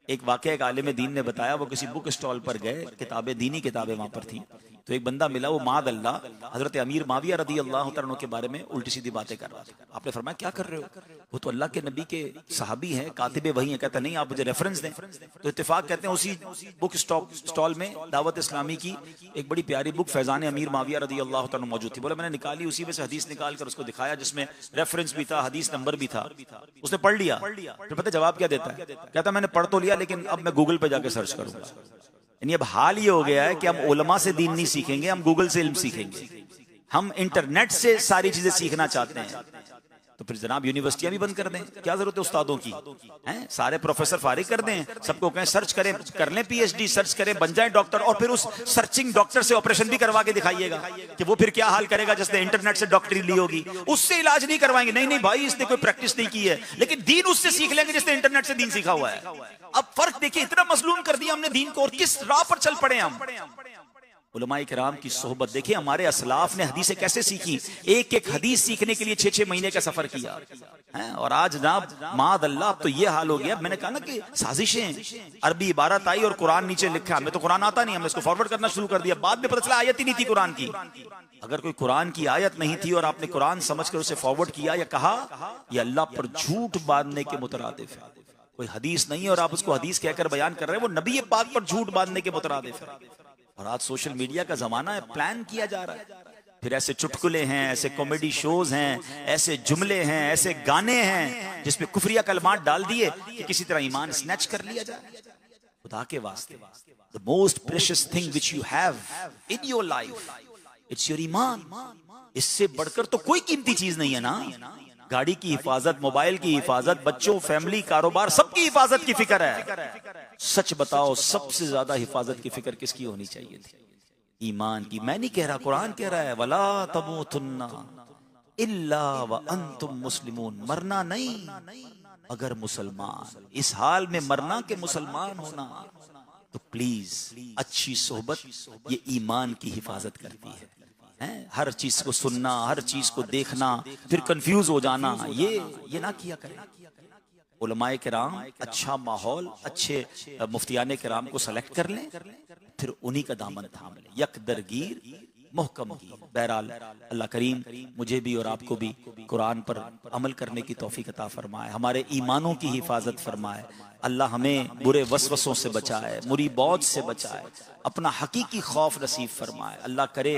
एक वाकया एक आलिम दीन ने बताया, वो किसी बुक स्टॉल पर गए, किताबें दीनी किताबें वहां पर थी, तो एक बंदा मिला, वो माद अल्लाह हजरत अमीर माविया रदी अल्लाह तआला अन्हु के बारे में उल्टी सीधी बातें कर रहा था। आपने फरमाया क्या कर रहे हो, वो तो अल्लाह के नबी के सहाबी हैं, कातिबे वही हैं। कहता नहीं, आप मुझे रेफरेंस दें। तो इत्तेफाक कहते हैं उसी बुक स्टॉल में दावत इस्लामी की एक बड़ी प्यारी बुक फैजान अमीर माविया रदी अल्लाह तआला अन्हु मौजूद थी। बोला मैंने निकाली, उसी में से हदीस निकाल कर उसको दिखाया जिसमें रेफरेंस भी था, हदीस नंबर भी था। उसने पढ़ लिया, फिर पता जवाब क्या देता है, कहता मैंने पढ़ तो लिया लेकिन अब मैं गूगल पे जाके सर्च करूंगा। यानी अब हाल ये हो गया है कि हम उलमा से दीन नहीं सीखेंगे, हम गूगल से इल्म सीखेंगे, हम इंटरनेट से सारी चीजें सीखना चाहते हैं। तो फिर जनाब यूनिवर्सिटियां भी बंद कर दें, क्या जरूरत है उस्तादों की, हैं? सारे प्रोफेसर फारिग कर दें, सबको कहें सर्च करें, कर लें पीएचडी, सर्च करें, बन जाए डॉक्टर, और फिर उस सर्चिंग डॉक्टर से ऑपरेशन भी करवा के दिखाइएगा कि वो फिर क्या हाल करेगा जिसने इंटरनेट से डॉक्टरी ली होगी। उससे इलाज नहीं करवाएंगे, नहीं नहीं भाई इसने कोई प्रैक्टिस नहीं की है, लेकिन दीन उससे सीख लेंगे जिसने इंटरनेट से दीन सीखा हुआ है। अब फर्क देखिए, इतना मजलूम कर दिया हमने दीन को, और किस राह पर चल पड़े हम। उलमाए किराम की सोहबत देखिए, हमारे असलाफ ने हदीसें कैसे सीखी, एक एक हदीस सीखने के लिए 6-6 महीने का सफर किया है। और आज जनाब माद अल्लाह, अब तो ये हाल हो गया। मैंने कहा ना कि साजिशें, अरबी इबारत आई और कुरान नीचे लिखा, हमें तो कुरान आता नहीं, हमने इसको फॉरवर्ड करना शुरू कर दिया, बाद में पता चला आयत ही नहीं थी कुरान की। अगर कोई कुरान की आयत नहीं थी और आपने कुरान समझकर उसे फॉरवर्ड किया या कहा, यह अल्लाह पर झूठ बांधने के मुतरादिफ है। कोई हदीस नहीं है और आप उसको हदीस कहकर बयान कर रहे हैं, वो नबी पाक पर झूठ बांधने के मुतरादिफ है। और आज सोशल मीडिया का जमाना है, प्लान किया जा रहा है, फिर ऐसे चुटकुले हैं, ऐसे कॉमेडी शोज हैं, ऐसे जुमले हैं, ऐसे गाने हैं जिसमें कुफरिया कलमात डाल दिए कि किसी तरह ईमान स्नैच कर लिया जाए। खुदा के वास्ते, the most precious thing which you have in your life, it's your ईमान। इससे बढ़कर तो कोई कीमती चीज नहीं है ना। गाड़ी की हिफाजत, मोबाइल की हिफाजत, बच्चों, फैमिली, कारोबार, सबकी हिफाजत की फिक्र है। सच बताओ, सबसे ज्यादा हिफाजत की फिक्र किसकी होनी चाहिए थी? ईमान की। मैं नहीं कह रहा, कुरान कह रहा है, वला तमूतुन्ना इल्ला व अंतुम मुस्लिमून, मरना नहीं अगर मुसलमान। इस हाल में मरना के मुसलमान होना, तो प्लीज अच्छी सोहबत ये ईमान की हिफाजत करती है। हर चीज को सुनना, हर चीज को देखना, फिर कंफ्यूज हो जाना, ये ना किया करें। उलमाए किराम अच्छा माहौल, अच्छे मुफ्तियाने किराम को सेलेक्ट कर लें, फिर उन्हीं का दामन थाम लें, यकदरगीर मुहकम की। बहरहाल अल्लाह करीम मुझे भी और आपको भी कुरान पर अमल करने की तौफीक अता फरमाए, हमारे ईमानों की हिफाजत फरमाए। अल्लाह हमें बुरे वसवसों से बचाए, मुरी बौझ से बचाए, अपना हकीकी खौफ नसीब फरमाए। अल्लाह करे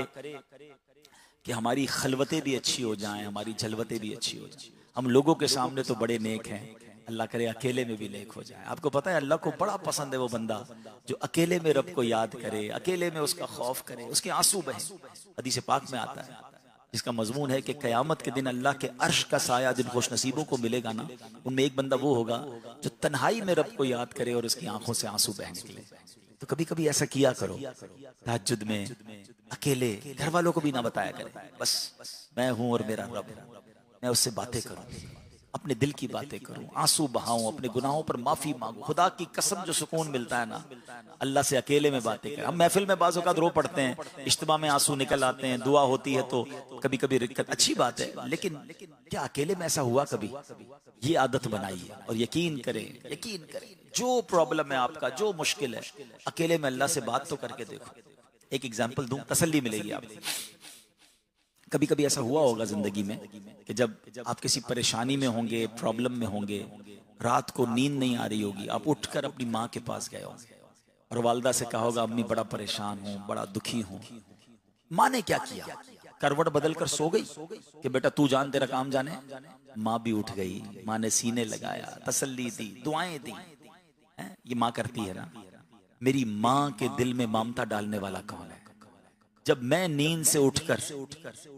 कि हमारी खलवतें भी अच्छी हो जाएं, हमारी जलवतें भी अच्छी हो जाएं। हम लोगों के सामने तो बड़े नेक हैं, अल्लाह करे अकेले में भी नेक हो जाए। आपको पता है अल्लाह को बड़ा पसंद है वो बंदा जो अकेले में रब को याद करे, अकेले में उसका खौफ करे, उसके आंसू बहे। हदीस पाक में आता है जिसका मजमून है कि कयामत के दिन अल्लाह के अर्श का साया जिन खुश नसीबों को मिलेगा ना, उनमें एक बंदा वो होगा जो तन्हाई में रब को याद करे और उसकी आंखों से आंसू बह निकले। तो कभी कभी ऐसा किया करो, तहज्जुद में अकेले, घर वालों को भी ना बताया करें, बस मैं हूं और मेरा रब, मैं उससे बातें करूं, अपने दिल की बातें करूं, आंसू बहाऊं, अपने गुनाहों पर माफी मांगू। खुदा की कसम जो सुकून मिलता है ना अल्लाह से अकेले में बातें करें। हम महफिल में बाज़ औक़ात रो पड़ते हैं, इज्तिमा में आंसू निकल आते हैं, दुआ होती है तो कभी कभी रिक्कत, अच्छी बात है, लेकिन क्या अकेले में ऐसा हुआ कभी? ये आदत बनाइए और यकीन करें जो प्रॉब्लम है आपका, जो मुश्किल है, अकेले में अल्लाह से बात तो करके देखो। एक एग्जाम्पल दूं, तसल्ली मिलेगी आपको। कभी कभी ऐसा हुआ होगा जिंदगी में कि जब आप किसी परेशानी में होंगे, प्रॉब्लम में होंगे, रात को नींद नहीं आ रही होगी, आप उठकर अपनी माँ के पास गए होंगे और वालदा से कहा होगा अम्मी बड़ा परेशान हूँ, बड़ा दुखी हूँ। माँ ने क्या किया? करवट बदल कर सो गई कि बेटा तू जान, तेरा काम जाने। माँ भी उठ गई, माँ ने सीने लगाया, तसल्ली दी, दुआएं दी। ये माँ करती है ना। मेरी माँ के दिल में ममता डालने वाला कौन है? जब मैं नींद से उठकर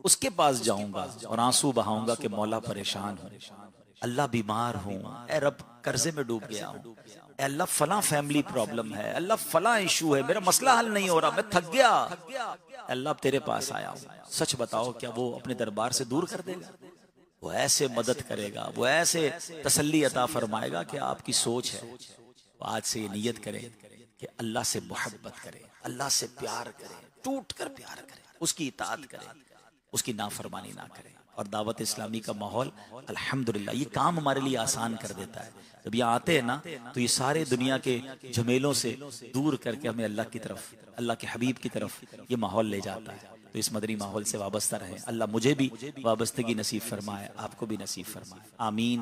उसके पास जाऊंगा और आंसू बहाऊंगा कि मौला परेशान हूं, अल्लाह बीमार हूं, ए रब कर्जे में डूब गया हूं, ए अल्लाह फला फैमिली प्रॉब्लम है, अल्लाह फला इशू है, मेरा मसला हल नहीं हो रहा, मैं थक गया, अल्लाह तेरे पास आया हूं। सच बताओ क्या वो अपने दरबार से दूर कर देगा? वो ऐसे मदद करेगा, वो ऐसे तसल्ली अता फरमाएगा कि आपकी सोच है। आज से ये नियत करें कि अल्लाह से मोहब्बत करें, अल्लाह से प्यार करें, टूट कर प्यार करें, उसकी इताअत करें, उसकी नाफरमानी ना करें। और दावत इस्लामी का माहौल अल्हम्दुलिल्लाह ये काम हमारे लिए आसान कर देता है। जब यहाँ आते हैं ना तो ये सारे दुनिया के झमेलों से दूर करके हमें अल्लाह की तरफ, अल्लाह के हबीब की तरफ ये माहौल ले जाता है। तो इस मदनी माहौल से वाबस्ता रहें। अल्लाह मुझे भी वाबस्तगी नसीब फरमाए, आपको भी नसीब फरमाए। आमीन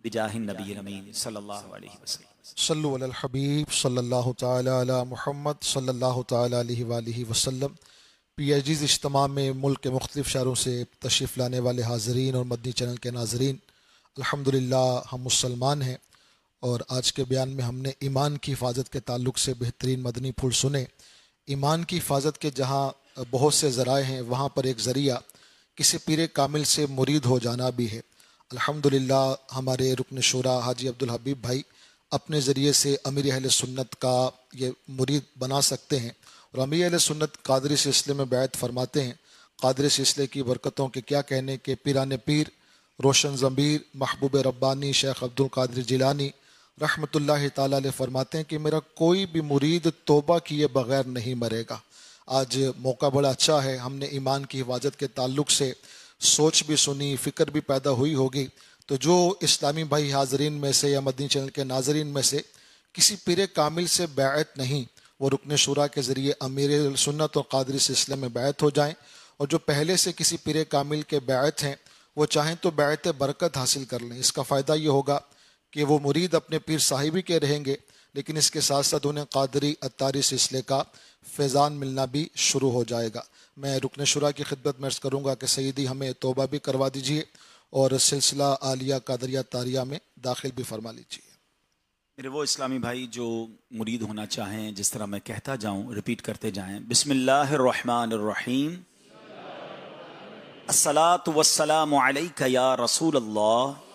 बिजाहिन नबी अमीन सल्लल्लाहु अलैहि वसल्लम। सल्लु अलल हबीब सल्लल्लाहु ताला अला मुहम्मद सल्लल्लाहु ताला अलैहि वालिहि वसल्लम। PIG's इज्तिमा में मुल्क के मुख्तलिफ़ शहरों से तशरीफ़ लाने वाले हाज़रीन और मदनी चैनल के नाज़रीन, अल्हम्दुलिल्लाह हम मुसलमान हैं और आज के बयान में हमने ईमान की हिफाजत के ताल्लुक़ से बेहतरीन मदनी फूल सुने। ईमान की हिफाजत के जहाँ बहुत से ज़राए हैं वहाँ पर एक ज़रिया किसी पीर कामिल से मुरीद हो जाना भी है। अल्हम्दुलिल्लाह हमारे रुकन शुरा हाजी अब्दुल हबीब भाई अपने ज़रिए से अमीर अहले सुन्नत का ये मुरीद बना सकते हैं और अमीर अहले सुन्नत कादरी सिलसिले में बैत फरमाते हैं। कादरी सिलसिले की बरकतों के क्या कहने के पीरान पीर रोशन ज़मीर महबूब रब्बानी शेख अब्दुल कादिर जिलानी रहमतुल्लाहि ताला अलैह फरमाते हैं कि मेरा कोई भी मुरीद तौबा किए बग़ैर नहीं मरेगा। आज मौका बड़ा अच्छा है, हमने ईमान की हिफाजत के ताल्लुक़ से सोच भी सुनी, फ़िक्र भी पैदा हुई होगी। तो जो इस्लामी भाई हाज़रीन में से या मदनी चैनल के नाज़रीन में से किसी पीर कामिल से बैत नहीं, वो रुकन शुरा के ज़रिए अमीर सुन्नत और कादरी सिलसिले में बैत हो जाएं। और जो पहले से किसी पीर कामिल के बैत हैं वो चाहें तो बैत बरकत हासिल कर लें। इसका फ़ायदा ये होगा कि वो मुरीद अपने पीर साहिबी के रहेंगे, लेकिन इसके साथ साथ उन्हें कादरी अत्तारी सिलसिले का फैज़ान मिलना भी शुरू हो जाएगा। मैं रुकन शुरा की खिदमत में अर्ज़ करूँगा कि सईदी हमें तौबा भी करवा दीजिए और सिलसिला आलिया कादरिया तारिया में दाखिल भी फरमा लीजिए। मेरे वो इस्लामी भाई जो मुरीद होना चाहें, जिस तरह मैं कहता जाऊँ रिपीट करते जाएं। बिस्मिल्लाहिर्रहमानिर्रहीम। अस्सलातु वस्सलामु अलैका या रसूल अल्लाह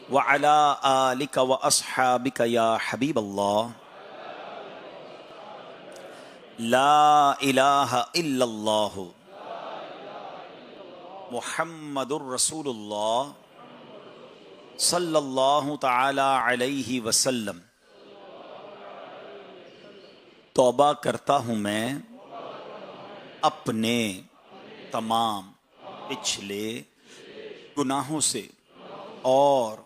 व अला आलिका व अस्हाबिका या हबीब अल्लाह। ला इलाहा इल्लल्लाह मुहम्मदुर रसूलुल्लाह सल्लल्लाहु ताला अलैहि वसल्लम। तौबा करता हूँ मैं अपने तमाम पिछले गुनाहों से और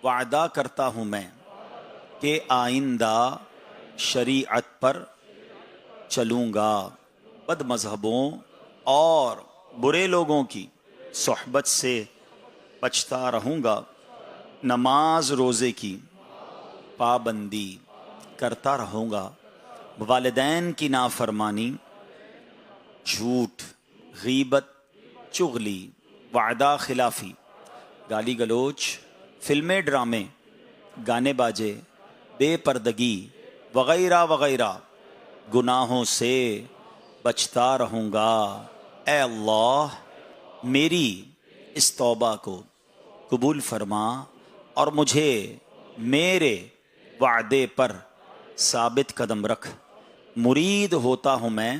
वादा करता हूँ मैं कि आइंदा शरीअत पर चलूँगा, बद मज़हबों और बुरे लोगों की सोहबत से बचता रहूँगा, नमाज रोज़े की पाबंदी करता रहूँगा, वालिदैन की नाफरमानी, झूठ, गीबत, चुगली, वादा खिलाफ़ी, गाली गलोच, फिल्में ड्रामे, गाने बाजे, बेपर्दगी वग़ैरह वग़ैरह गुनाहों से बचता रहूँगा। ऐ अल्लाह मेरी इस तौबा को कबूल फरमा और मुझे मेरे वादे पर साबित कदम रख। मुरीद होता हूँ मैं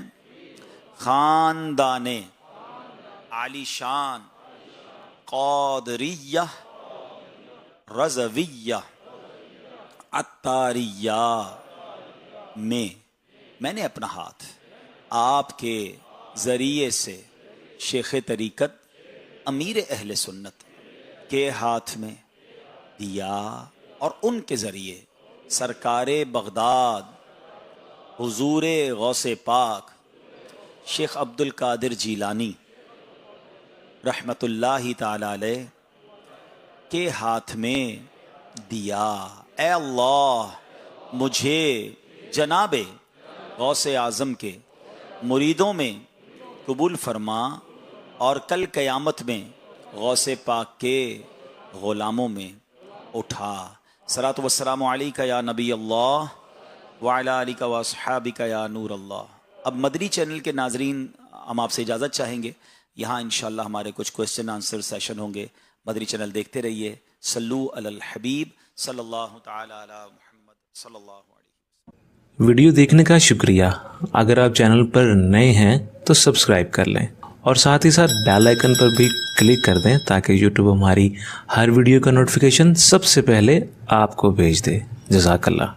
ख़ानदाने आलीशान क़ादरिया रज़विया अत्तारिया में। मैंने अपना हाथ आपके ज़रिए से शेख तरीक़त अमीर अहले सुन्नत के हाथ में दिया और उनके ज़रिए सरकारे बगदाद हुजूरे गौसे पाक शेख अब्दुल कादिर जीलानी रहमतुल्लाहि ताला अलैह के हाथ में दिया। ऐ अल्लाह मुझे जनाबे गौसे आज़म के मुरीदों में कबूल फरमा और कल क़यामत में गौसे पाक के ग़ुलामों में उठा। सलातु वस्सलामु अलैका या नबी अल्लाह व अला आलिका व अस्हाबिका या नूर अल्लाह। अब मदनी चैनल के नाजरीन हम आपसे इजाज़त चाहेंगे। यहाँ इंशाअल्लाह हमारे कुछ क्वेश्चन आंसर सेशन होंगे। मदनी चैनल देखते रहिए। सल्लू अलल हबीब सल्लल्लाहु ताला अला मुहम्मद सल्लल्लाहु अलैहि। वीडियो देखने का शुक्रिया। अगर आप चैनल पर नए हैं तो सब्सक्राइब कर लें और साथ ही साथ बेल आइकन पर भी क्लिक कर दें ताकि यूट्यूब हमारी हर वीडियो का नोटिफिकेशन सबसे पहले आपको भेज दे। जज़ाकल्लाह।